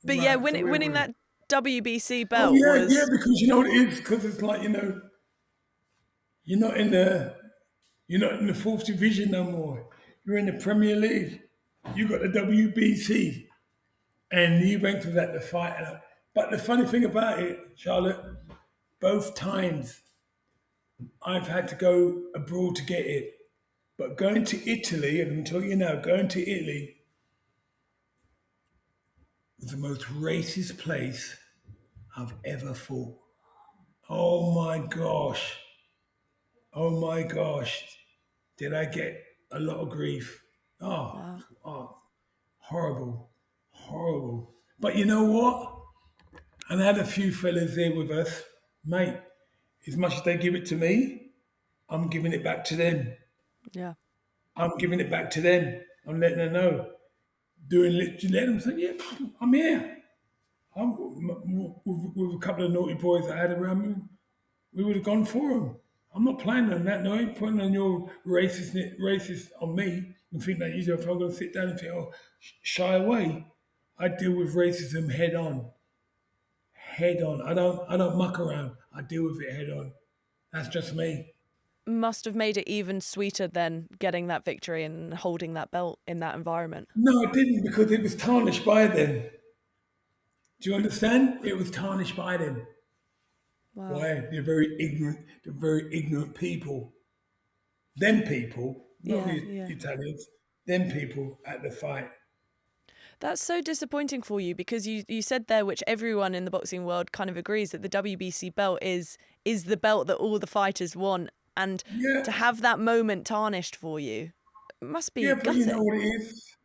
Right. yeah, So where winning were we? that WBC Oh belt yeah, was, because you know what it is? Because it's like, you're not in the fourth division no more. You're in the Premier League. You got the WBC. And Eubank was at the fight. But the funny thing about it, Charlotte, both times I've had to go abroad to get it. But going to Italy, and I'm telling you now, going to Italy was the most racist place I've ever fought. Oh my gosh. Oh my gosh. Did I get a lot of grief? Oh, wow. oh, horrible, horrible. But you know what? And I had a few fellas there with us, mate. As much as they give it to me, I'm giving it back to them. Yeah. I'm giving it back to them. I'm letting them know. Letting them say, yeah, I'm here. With a couple of naughty boys I had around me, we would have gone for them. I'm not playing on that. No, I ain't putting on your racist on me and think that if I'm going to sit down and think, oh, shy away. I deal with racism head on. Head on. I don't muck around. I deal with it head on. That's just me. Must have made it even sweeter than getting that victory and holding that belt in that environment. No, it didn't because it was tarnished by them. Do you understand? It was tarnished by them. Wow. Why? They're very ignorant. They're very ignorant people. Them people, not the Italians, them people at the fight. That's so disappointing for you because you said there, which everyone in the boxing world kind of agrees, that the WBC belt is the belt that all the fighters want. And to have that moment tarnished for you must be gutting. But you know what it is?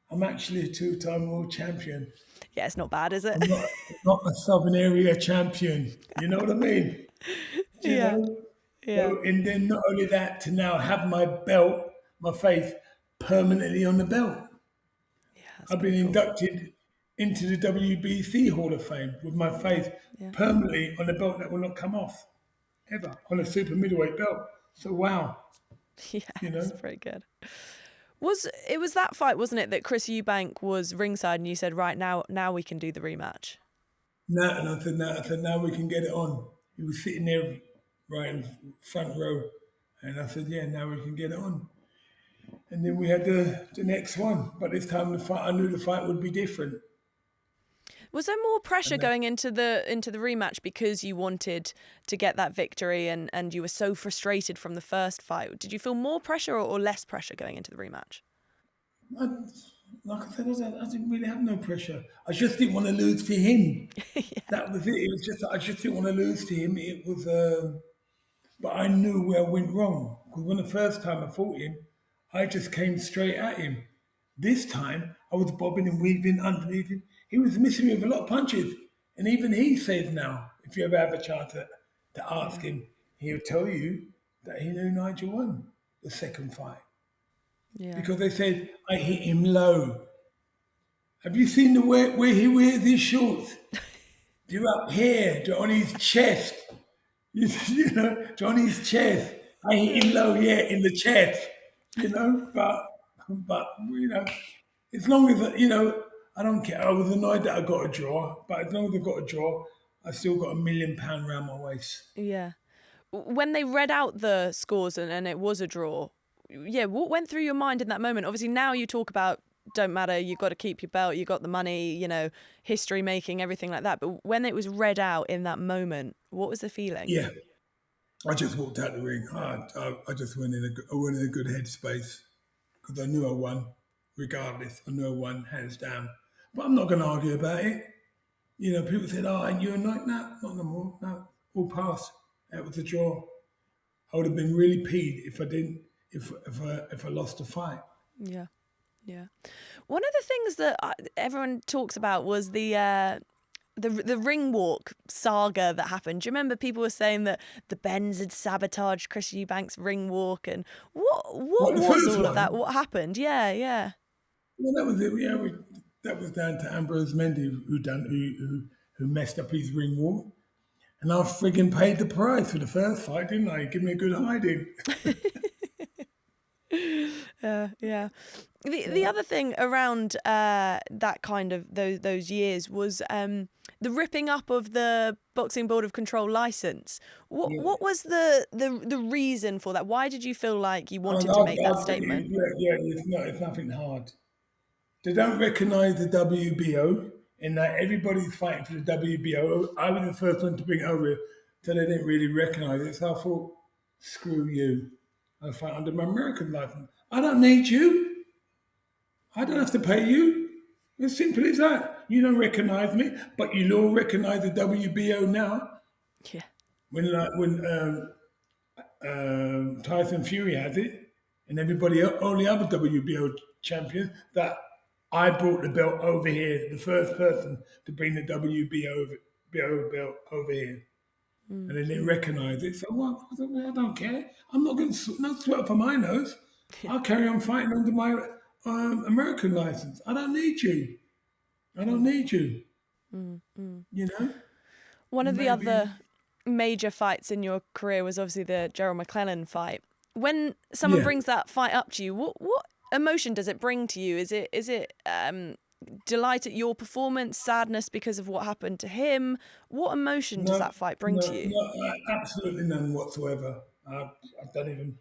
I'm actually a 2-time world champion. Yeah, it's not bad, is it? I'm not a Southern area champion. You know what I mean? You know? Yeah. So, and then not only that, to now have my belt, my face, permanently on the belt. Yeah, I've been inducted into the WBC Hall of Fame with my face permanently on the belt that will not come off, ever, on a super middleweight belt. So, wow. Yeah, you know? that's pretty good. It was that fight, wasn't it, that Chris Eubank was ringside and you said, right, now we can do the rematch? No, and I said, now we can get it on. He was sitting there right in front row. And I said, yeah, now we can get it on. And then we had the next one. But this time I knew the fight would be different. Was there more pressure going into the rematch because you wanted to get that victory and you were so frustrated from the first fight? Did you feel more pressure or less pressure going into the rematch? Like I said, I didn't really have no pressure. I just didn't want to lose to him. That was it. It was just I just didn't want to lose to him. It was, but I knew where I went wrong because when the first time I fought him, I just came straight at him. This time I was bobbing and weaving underneath him. He was missing me with a lot of punches, and even he says now, if you ever have a chance to ask him, he'll tell you that he knew Nigel won the second fight. Yeah. Because they said, I hit him low. Have you seen the way where he wears his shorts? They're up here, they're on his chest. You know, they're on his chest. I hit him low, in the chest. You know, but you know, as long as, you know, I don't care. I was annoyed that I got a draw, but as long as I got a draw, I still got £1 million around my waist. Yeah. When they read out the scores and it was a draw, what went through your mind in that moment? Obviously, now you talk about don't matter, you've got to keep your belt, you got the money, you know, history making, everything like that. But when it was read out in that moment, what was the feeling? Yeah, I just walked out the ring. I just went in a good headspace because I knew I won, regardless. I knew I won, hands down. But I'm not going to argue about it. You know, people said, "Oh, and you're a night?" No, not no more. No, all passed. That was a draw. I would have been really peed if I didn't. If I lost the fight. Yeah. One of the things that everyone talks about was the ring walk saga that happened. Do you remember people were saying that the Benns had sabotaged Chris Eubank's ring walk, and what was all of that? What happened? Yeah. Well, that was it. Yeah, that was down to Ambrose Mendy who messed up his ring walk, and I frigging paid the price for the first fight, didn't I? Give me a good hiding. Yeah. The other thing around that kind of those years was the ripping up of the Boxing Board of Control license. What was the reason for that? Why did you feel like you wanted to make that statement? It's nothing hard. They don't recognise the WBO in that everybody's fighting for the WBO. I was the first one to bring it over, so they didn't really recognise it. So I thought, screw you. I fight under my American license. I don't need you. I don't have to pay you. As simple as that. You don't recognise me, but you'll all recognise the WBO now. Yeah. When Tyson Fury has it, and everybody, only other WBO champions, that I brought the belt over here, the first person to bring the WBO belt over here. And they didn't recognise it. So well, I don't care. I'm not going to no sweat up on my nose. I'll carry on fighting under my American license. I don't need you. I don't need you. You know? One of the Maybe. other major fights in your career was obviously the Gerald McClellan fight. When someone brings that fight up to you, what emotion does it bring to you? Is it delight at your performance, sadness because of what happened to him? What emotion does that fight bring to you? No, absolutely none whatsoever. I don't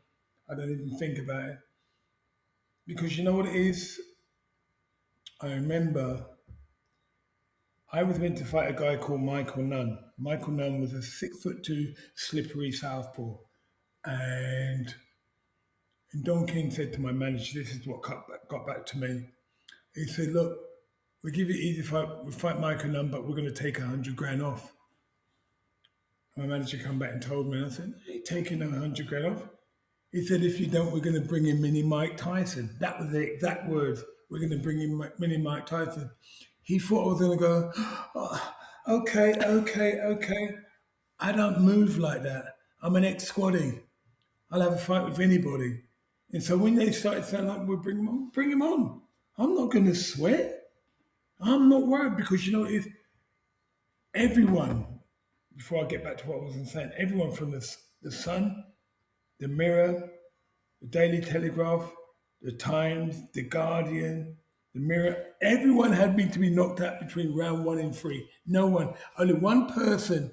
even think about it. Because you know what it is? I remember I was meant to fight a guy called Michael Nunn. Michael Nunn was a 6'2" slippery southpaw. And Don King said to my manager, this is what got back to me. He said, look, we'll give you an easy fight. We'll fight Michael Nunn, but we're going to take 100 grand off. My manager come back and told me, I said, I ain't taking no 100 grand off. He said, if you don't, we're going to bring in Mini Mike Tyson. That was the exact words. We're going to bring in Mini Mike Tyson. He thought I was going to go, oh, okay. I don't move like that. I'm an ex-squaddy. I'll have a fight with anybody. And so when they started saying, like, we'll bring him on. I'm not going to sweat. I'm not worried because, you know, if everyone, before I get back to what I was saying, everyone from the Sun, the Mirror, the Daily Telegraph, the Times, the Guardian, the Mirror, everyone had me to be knocked out between round 1 and 3. No one. Only one person,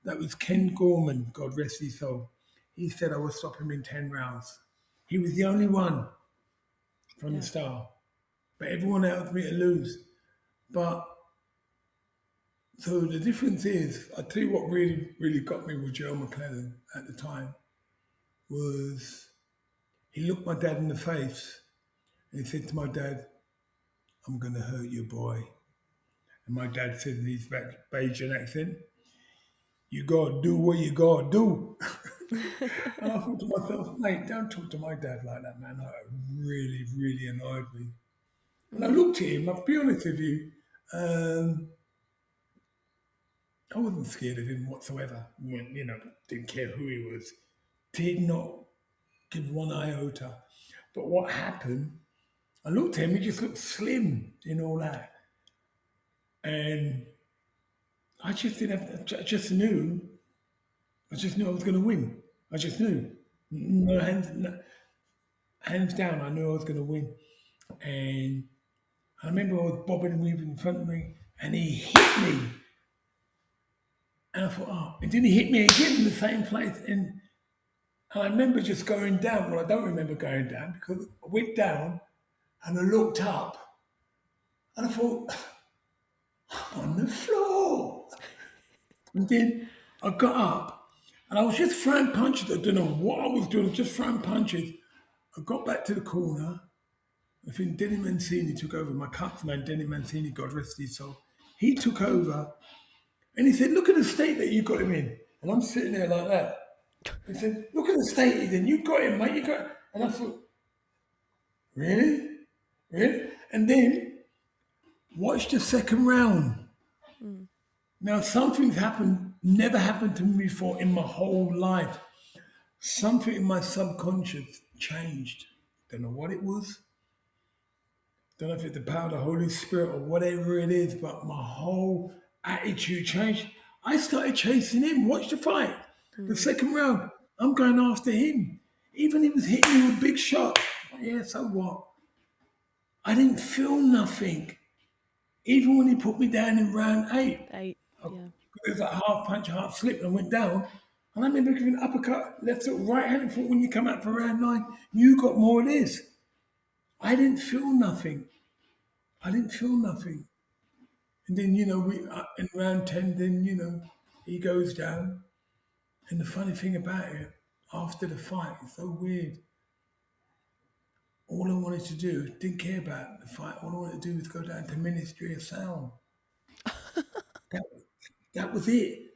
that was Ken Gorman, God rest his soul. He said I would stop him in 10 rounds. He was the only one from the start. But everyone else me to lose. But so the difference is, I'll tell you what really got me with Gerald McClellan at the time was he looked my dad in the face and he said to my dad, I'm going to hurt you, boy. And my dad said in his Bajan accent, you got to do what you got to do. And I thought to myself, mate, don't talk to my dad like that, man. That really annoyed me. And I looked at him, I'll be honest with you, I wasn't scared of him whatsoever. You know, didn't care who he was. Did not give one iota. But what happened, I looked at him, he just looked slim in all that. And I just knew I was going to win. I just knew. No hands down, I knew I was going to win. And I remember I was bobbing and weaving in front of me, and he hit me. And I thought, oh, and then he hit me again in the same place. And I remember just going down. Well, I don't remember going down because I went down and I looked up and I thought, I'm on the floor. And then I got up and I was just throwing punches. I don't know what I was doing, I was just throwing punches. I got back to the corner. I think Denny Mancini took over. My countryman, Denny Mancini, God rest his soul. He took over and he said, look at the state that you got him in. And I'm sitting there like that. He said, look at the state he's in. You got him, mate. You got him. And I thought, really? Really? And then watch the second round. Now, something's happened, never happened to me before in my whole life. Something in my subconscious changed. Don't know what it was. Don't know if it's the power of the Holy Spirit or whatever it is, but my whole attitude changed. I started chasing him. Watch the fight. The second round, I'm going after him. Even he was hitting me with big shots. Yeah, so what? I didn't feel nothing. Even when he put me down in round 8. It was like half punch, half slip, and I went down. And I remember giving an uppercut, left hook, right hand, and thought when you come out for round 9, you got more of this. I didn't feel nothing. And then, in round 10, then, he goes down. And the funny thing about it, after the fight, it's so weird. All I wanted to do, didn't care about the fight. All I wanted to do was go down to Ministry of Sound. That was it.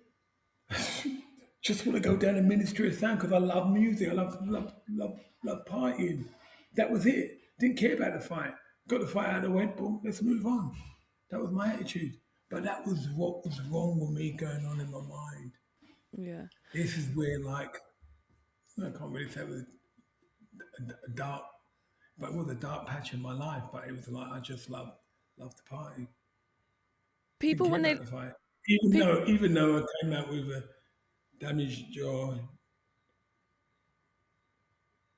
Just want to go down to Ministry of Sound because I love music. I love partying. That was it. Didn't care about the fight. Got the fight out of the way, boom, let's move on. That was my attitude. But that was what was wrong with me going on in my mind. Yeah. This is where, like, I can't really say it was a dark, but it was a dark patch in my life. But it was like I just loved the party. Didn't People care when about they the fight, pe- even though I came out with a damaged jaw,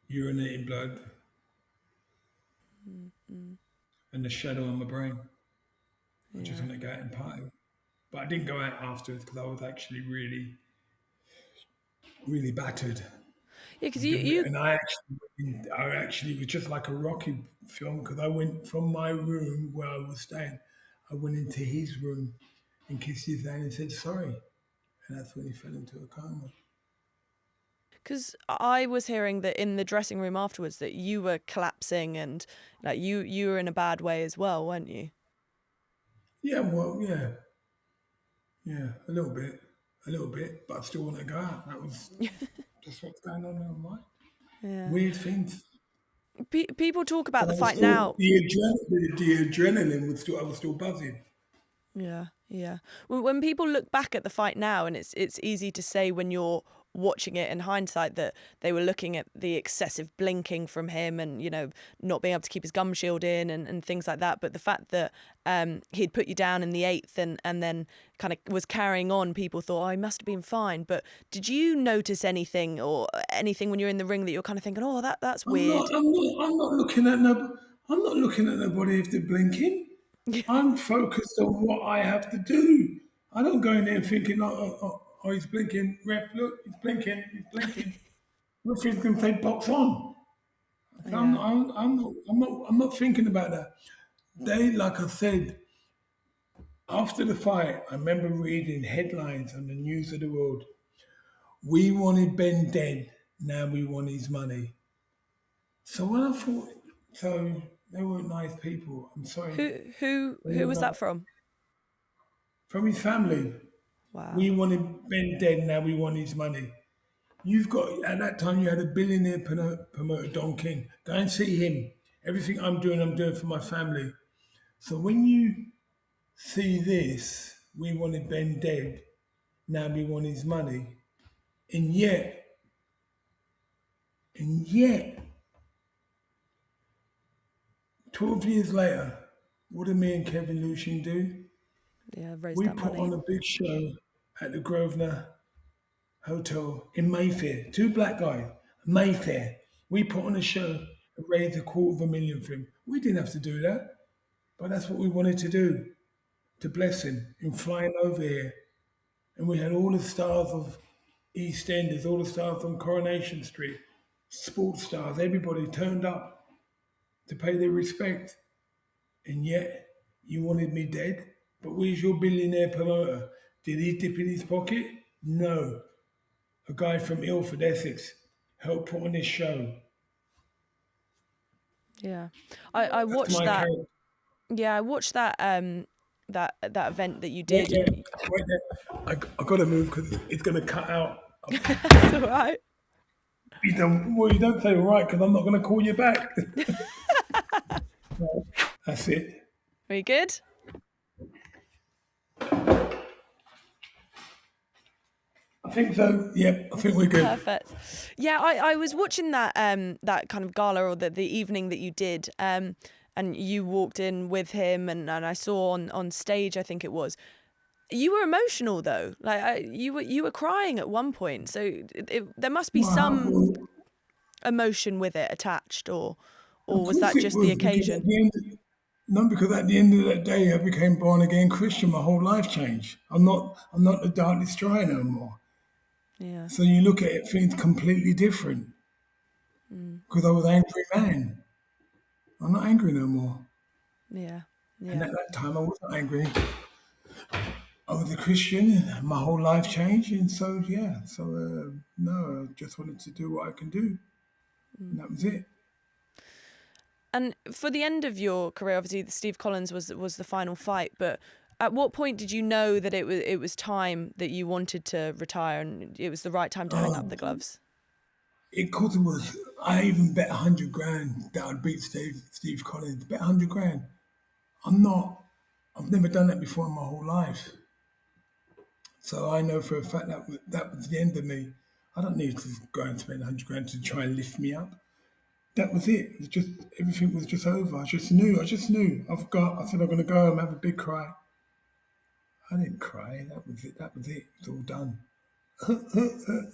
urinating blood, and a shadow on my brain. I just yeah. wanted to go out and party. But I didn't go out afterwards because I was actually really, really battered. Yeah, because you And I actually was just like a Rocky film because I went from my room where I was staying, I went into his room and kissed his hand and said sorry. And that's when he fell into a coma. because I was hearing that in the dressing room afterwards that you were collapsing and like you were in a bad way as well, weren't you? Yeah, well, yeah, a little bit, but I still want to go out. That was just what's going on in my mind. Yeah. Weird things. People talk about But the I was fight still now. the adrenaline was still I was still buzzing. Yeah, yeah. When people look back at the fight now, and it's easy to say when you're watching it in hindsight that they were looking at the excessive blinking from him and, you know, not being able to keep his gum shield in and things like that. But the fact that he'd put you down in the eighth and then kind of was carrying on, people thought, oh, he must have been fine. But did you notice anything or anything when you're in the ring that you're kind of thinking, oh, that's weird? I'm not looking at no. I'm not looking at nobody if they're blinking. I'm focused on what I have to do. I don't go in there thinking, oh, he's blinking. Ref, look, he's blinking. He's blinking. Referee's going to say box on. So Yeah, I'm not thinking about that. They, like I said, after the fight, I remember reading headlines on the news of the world. We wanted Ben dead. Now we want his money. So when I thought, so they weren't nice people. I'm sorry. They who weren't was that nice. from? From his family. Wow. We wanted Ben dead, now we want his money. You've got, at that time, you had a billionaire promoter, Don King. Go and see him. Everything I'm doing for my family. So when you see this, we wanted Ben dead, now we want his money. And yet, 12 years later, what did me and Kevin Lucien do? Yeah, raise We that put money. on a big show at the Grosvenor Hotel in Mayfair. Two black guys, Mayfair. We put on a show and raised $250,000 for him. We didn't have to do that, but that's what we wanted to do to bless him in flying over here. And we had all the stars of EastEnders, all the stars on Coronation Street, sports stars, everybody turned up to pay their respect. And yet, you wanted me dead? But where's your billionaire promoter? Did he dip in his pocket? No. A guy from Ilford, Essex, helped put on this show. Yeah, I That's watched my that. character. Yeah, I watched that that event that you Wait did. there, wait there. I got to move because it's going to cut out. That's all right. You don't say all right because I'm not going to call you back. That's it. Are you good? I think so. Yep, I think we're good. Perfect. Yeah, I was watching that that kind of gala or the evening that you did, and you walked in with him, and I saw on stage, I think it was. You were emotional though, like you were crying at one point. So there must be some Well, emotion with it attached, of or was course that it just the was because occasion? no, because at the end of that day, I became born again Christian. My whole life changed. I'm not the dark destroyer no more. Yeah, So you look at it, things completely different. Because I was an angry man. I'm not angry no more. yeah, And yeah. at that time, I wasn't angry. I was a Christian, and my whole life changed, and so yeah. So no, I just wanted to do what I can do, and that was it. And for the end of your career, obviously, Steve Collins was the final fight. But at what point did you know that it was time that you wanted to retire and it was the right time to hang up the gloves? Because it was, I even bet 100 grand that I'd beat Steve Collins. Bet 100 grand. I'm not. I've never done that before in my whole life. So I know for a fact that was the end of me. I don't need to go and spend 100 grand to try and lift me up. That was it. It was just everything was just over. I just knew. I said I'm gonna go home, have a big cry. I didn't cry. That was it. That was it. It's all done.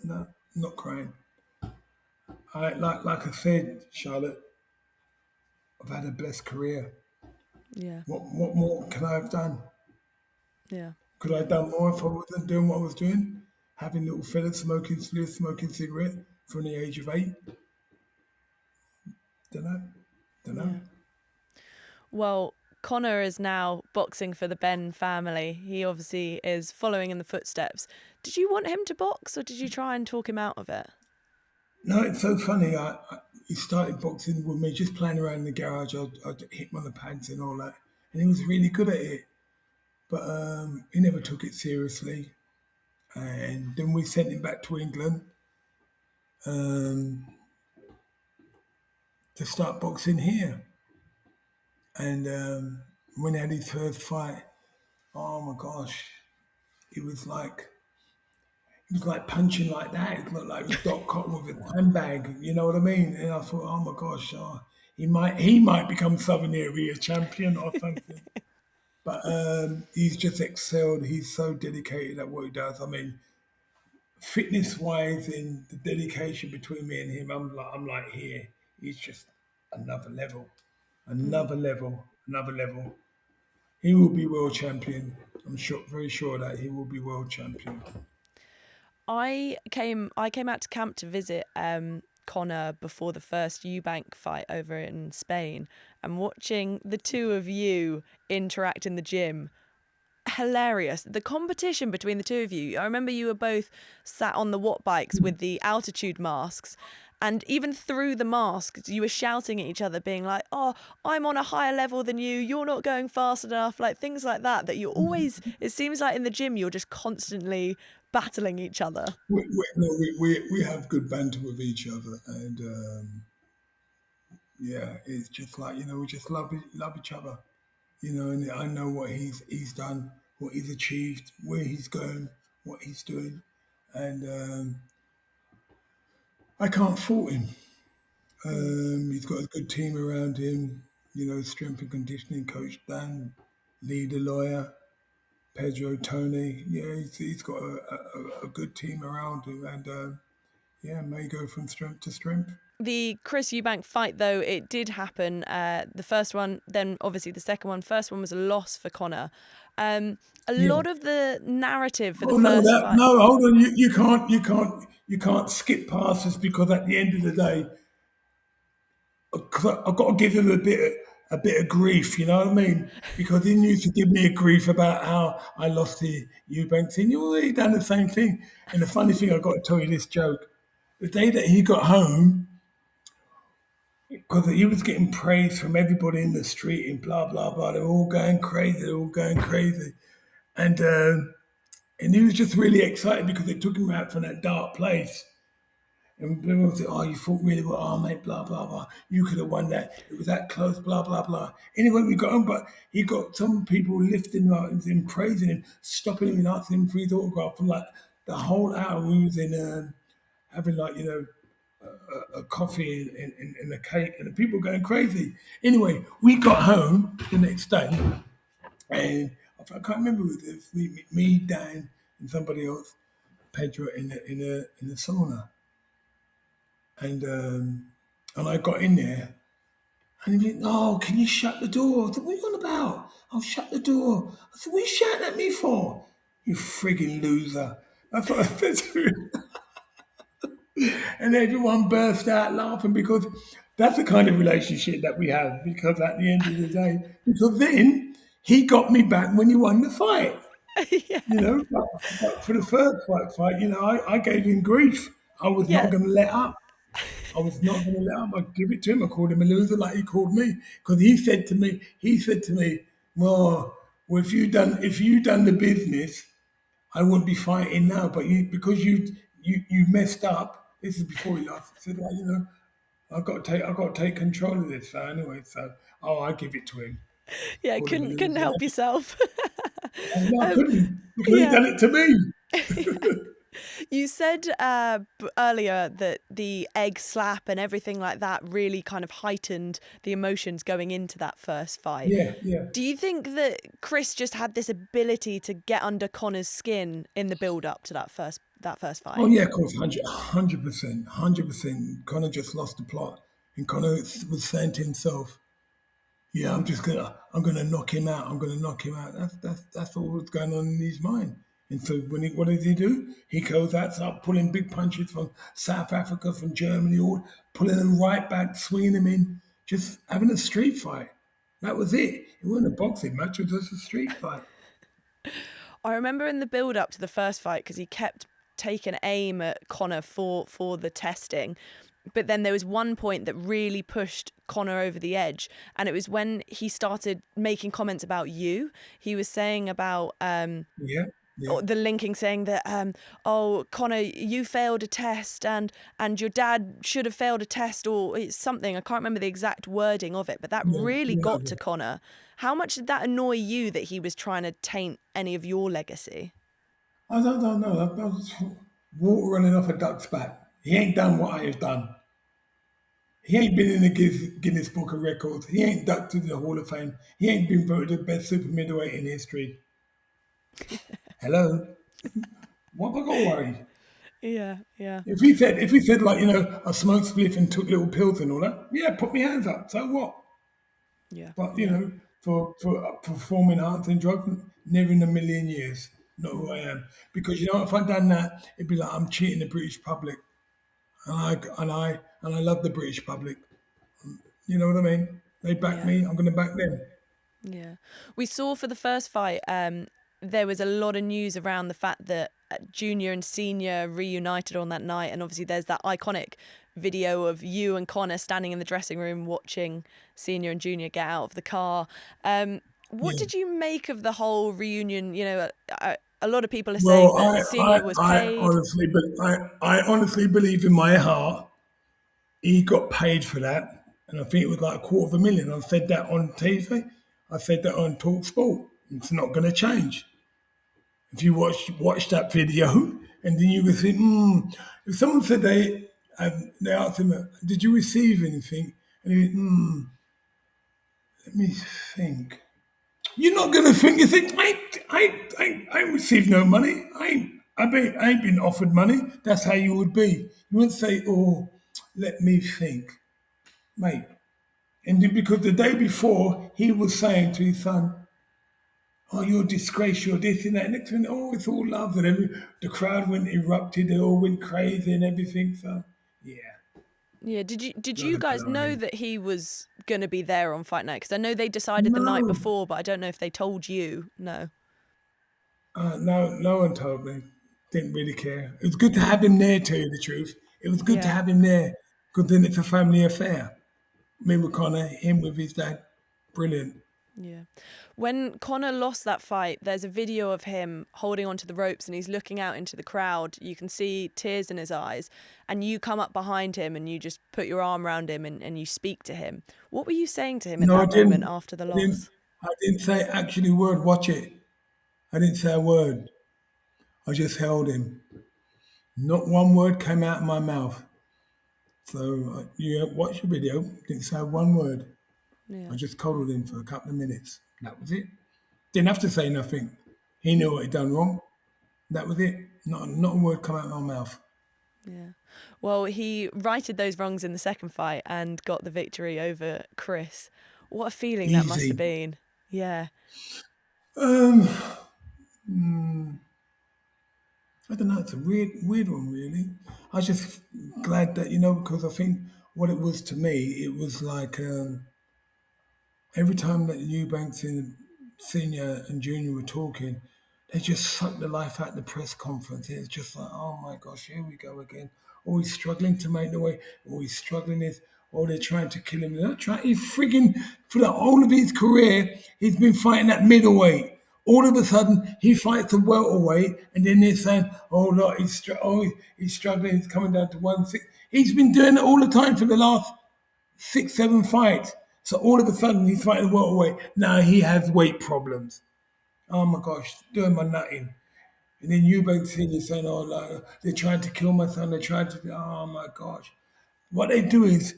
No, not crying. Like I said, Charlotte, I've had a blessed career. Yeah. What more can I have done? Yeah. Could I have done more if I wasn't doing what I was doing? Having little fellas smoking spliffs, smoking cigarette from the age of 8? Don't know. Yeah. Well, Conor is now boxing for the Benn family. He obviously is following in the footsteps. Did you want him to box, or did you try and talk him out of it? No, it's so funny. He started boxing with me, just playing around in the garage. I'd hit him on the pads and all that, and he was really good at it. But he never took it seriously. And then we sent him back to England to start boxing here. And when he had his first fight, oh my gosh, it was like punching like that. It looked like Doc Cotton with a handbag. You know what I mean? And I thought, oh my gosh, he might become Southern Area champion or something. But he's just excelled. He's so dedicated at what he does. I mean, fitness-wise and the dedication between me and him, I'm like here. He's just another level, another level, another level. He will be world champion. I'm very sure that he will be world champion. I came out to camp to visit Conor before the first Eubank fight over in Spain, and watching the two of you interact in the gym. Hilarious. The competition between the two of you. I remember you were both sat on the watt bikes with the altitude masks, and even through the masks you were shouting at each other, being like, oh, I'm on a higher level than you, you're not going fast enough, like things like that you always, it seems like in the gym you're just constantly battling each other. We have good banter with each other, and yeah, it's just like, we just love each other. And I know what he's done, what he's achieved, where he's going, what he's doing, and I can't fault him. He's got a good team around him, strength and conditioning coach Dan, Lee the lawyer, Pedro, Tony. Yeah, he's got a good team around him, and yeah, may go from strength to strength. The Chris Eubank fight, though, it did happen. The first one, then obviously the second one. First one was a loss for Conor. A lot of the narrative for the first fight. No, hold on. You can't skip past this, because at the end of the day, I've got to give him a bit of grief. You know what I mean? Because he used to give me a grief about how I lost the Eubank thing. You already done the same thing. And the funny thing, I've got to tell you this joke. The day that he got home, because he was getting praise from everybody in the street and blah, blah, blah. They were all going crazy. And he was just really excited because they took him out from that dark place. And everyone said, oh, you fought really well, oh, mate, blah, blah, blah. You could have won that. It was that close, blah, blah, blah. Anyway, we got him, but he got some people lifting him up and praising him, stopping him and asking him for his autograph. For like the whole hour we was in having a coffee and a cake, and the people going crazy. Anyway, we got home the next day, and I can't remember who it was. Me, Dan, and somebody else, Pedro, in the sauna, and I got in there, and he went, "Oh, can you shut the door?" I said, "What are you on about?" "I'll shut the door." I said, "What are you shouting at me for?" "You frigging loser." That's what I said to him. And everyone burst out laughing, because that's the kind of relationship that we have. Because at the end of the day, because then he got me back when he won the fight. Yeah. But for the first fight, I gave him grief. I was not going to let up. I was not going to let up. I give it to him. I called him a loser like he called me, because he said to me, well, if you done the business, I wouldn't be fighting now. But because you messed up. This is before he lost. I said, I've got to take control of this. So anyway, I give it to him. Yeah, couldn't help yourself. No, I couldn't, because he done it to me. You said earlier that the egg slap and everything like that really kind of heightened the emotions going into that first fight. Yeah. Do you think that Chris just had this ability to get under Conor's skin in the build up to that first Oh fight? yeah, of course, 100%. Conor just lost the plot, and Conor was saying to himself, "Yeah, I'm gonna knock him out. I'm gonna knock him out." That's all that's going on in his mind. And so what does he do? He goes out, start pulling big punches from South Africa, from Germany, all pulling them right back, swinging them in, just having a street fight. That was it. It wasn't a boxing match; it was just a street fight. I remember in the build up to the first fight, because he kept taking aim at Conor for the testing. But then there was one point that really pushed Conor over the edge, and it was when he started making comments about you. He was saying about Yeah. the linking, saying that oh, Conor, you failed a test, and your dad should have failed a test, or it's something. I can't remember the exact wording of it, but that really got to Conor. How much did that annoy you, that he was trying to taint any of your legacy? I don't know. That was water running off a duck's back. He ain't done what I have done. He ain't been in the Guinness Book of Records. He ain't inducted to the Hall of Fame. He ain't been voted the best super middleweight in history. Hello? What have I got to worry? Yeah. If he said like, I smoked spliff and took little pills and all that, yeah, put my hands up. So what? Yeah. But for performing enhancing drugs, never in a million years. Not who I am. Because if I'd done that, it'd be like I'm cheating the British public. And I love the British public. You know what I mean? They back me, I'm gonna back them. Yeah. We saw for the first fight, there was a lot of news around the fact that Junior and Senior reunited on that night. And obviously there's that iconic video of you and Conor standing in the dressing room watching Senior and Junior get out of the car. What Yeah. did you make of the whole reunion? A lot of people are saying Well, that Senior was paid. I honestly believe in my heart he got paid for that, and I think it was like $250,000. I said that on TV. I said that on Talk Sport. It's not going to change. If you watch that video, and then you would think, if someone said they asked him, "Did you receive anything?" and he went, let me think. You're not gonna think. You think I received no money. I ain't been offered money. That's how you would be. You wouldn't say, "Oh, let me think, mate." And because the day before he was saying to his son, "Oh, you're a disgrace. You're this and that." Next minute, oh, it's all love, and the crowd went erupted. They all went crazy and everything. So, yeah. Yeah, did you Doesn't guys belong know in. that he was going to be there on fight night? Because I know they decided the night No, before, but I don't know if they told you. No. no one told me. Didn't really care. It was good to have him there, tell you the truth. It was good to Yeah. have him there, because then it's a family affair. Me with Connor, him with his dad. Brilliant. Yeah. When Conor lost that fight, there's a video of him holding onto the ropes and he's looking out into the crowd. You can see tears in his eyes, and you come up behind him and you just put your arm around him and you speak to him. What were you saying to him in No, I that moment didn't. after the I didn't. loss? I didn't say actually a word. Watch it. I didn't say a word. I just held him. Not one word came out of my mouth. So you watch the video. Didn't say one word. Yeah. I just coddled him for a couple of minutes. That was it. Didn't have to say nothing. He knew what he'd done wrong. That was it. Not a word come out of my mouth. Yeah. Well, he righted those wrongs in the second fight and got the victory over Chris. What a feeling that must have Easy. been. Yeah. Um, I don't know. It's a weird one, really. I was just glad that because I think what it was to me, it was like every time that Eubanks and Senior and Junior were talking, they just sucked the life out of the press conference. It's just like, oh my gosh, here we go again. Oh, he's struggling to make the way. Oh, he's struggling this. Oh, they're trying to kill him. They're not trying. He's frigging for the whole of his career. He's been fighting at middleweight. All of a sudden, he fights a welterweight, and then they're saying, "Oh, look, he's struggling. He's coming down to 1-6." He's been doing it all the time for the last 6, 7 fights. So all of a sudden he's fighting welterweight. Now he has weight problems. Oh my gosh, doing my nutting. And then Eubank Sr. saying, oh, like, they're trying to kill my son. They're trying to, oh my gosh. What they do is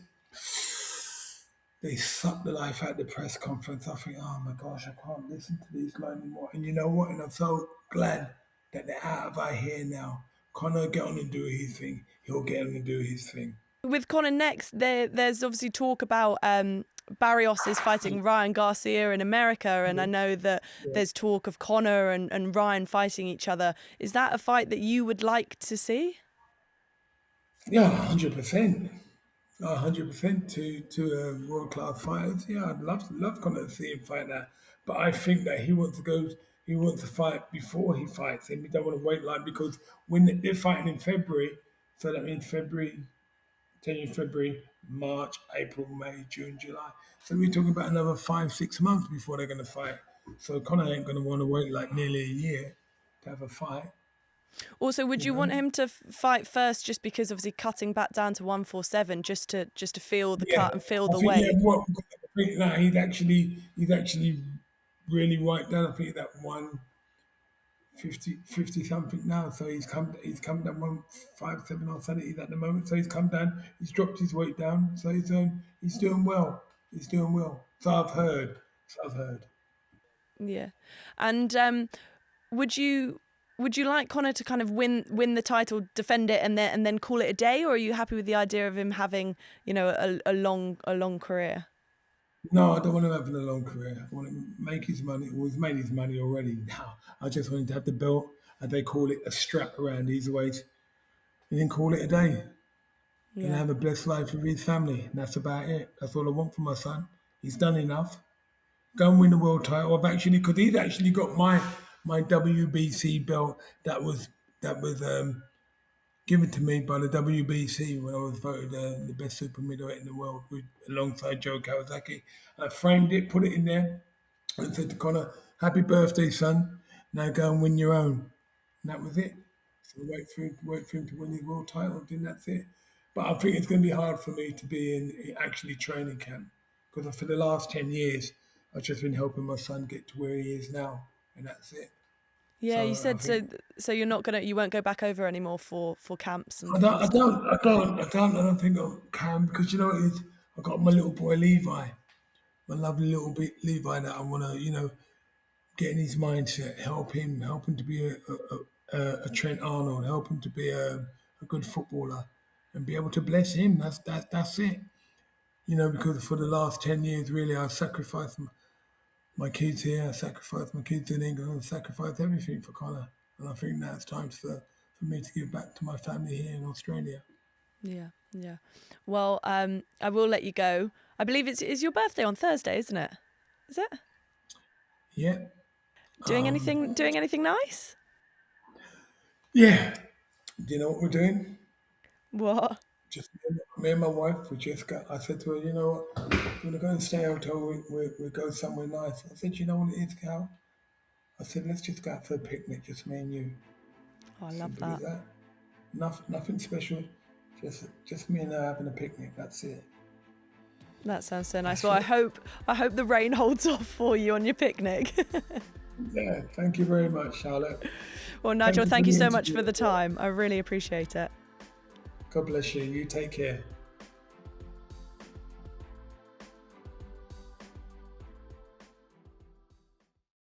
they suck the life out of the press conference. I think, oh my gosh, I can't listen to these lot anymore. And you know what? And I'm so glad that they're out of our hair now. Conor get on and do his thing. He'll get on and do his thing. With Conor next, there's obviously talk about Barrios is fighting Ryan Garcia in America, and I know that there's talk of Conor and Ryan fighting each other. Is that a fight that you would like to see? Yeah, 100%. 100% to world class fighters. Yeah, I'd love Conor to see him fight that. But I think that he wants to go. He wants to fight before he fights him. He don't want to wait like because when they're fighting in February, so that means January, February, March, April, May, June, July. So we're talking about another 5-6 months before they're going to fight. So Conor ain't going to want to wait like nearly a year to have a fight. Also, would you want him to fight first, just because obviously cutting back down to 147, just to feel the cut and feel the weight? Yeah, well, I think that he's actually really right down. I think that 150 something now. So he's come down 157 or something at the moment. So he's come down. He's dropped his weight down. So he's doing well. He's doing well. So I've heard. Yeah, and would you like Conor to kind of win the title, defend it, and then call it a day, or are you happy with the idea of him having, you know, a long career? No, I don't want him having a long career. I want him to make his money. Well, he's made his money already. Now I just want him to have the belt, and they call it a strap around his waist, and then call it a day. And have a blessed life with his family. And that's about it. That's all I want for my son. He's done enough. Go and win the world title. Because he's actually got my WBC belt that was given to me by the WBC when I was voted the best super middleweight in the world alongside Joe Kawasaki. I framed it, put it in there, and said to Conor, "Happy birthday, son. Now go and win your own." And that was it. So wait for him to win his world title, and that's it. But I think it's going to be hard for me to be in actually training camp because for the last 10 years, I've just been helping my son get to where he is now, and that's it. Yeah, So you said so. You won't go back over anymore for camps and. I don't think I can because you know what it is. I got my little boy Levi, my lovely little bit Levi that I want to get in his mindset, help him to be a Trent Arnold, help him to be a good footballer, and be able to bless him. That's it. Because for the last 10 years, really, I sacrificed my kids here, I sacrificed my kids in England, I sacrificed everything for Conor. And I think now it's time for me to give back to my family here in Australia. Yeah. Well, I will let you go. I believe it's your birthday on Thursday, isn't it? Is it? Yeah. Doing anything nice? Yeah. Do you know what we're doing? What? Just me and my wife, I said to her, you know what, we're going to go and stay out till we go somewhere nice. I said, you know what it is, Cal? I said, let's just go out for a picnic, just me and you. Oh, I love that. Nothing special, just me and her having a picnic, that's it. That sounds so nice. Well, I hope the rain holds off for you on your picnic. Yeah, thank you very much, Charlotte. Well, Nigel, thank you so much for the time. I really appreciate it. God bless you. You take care.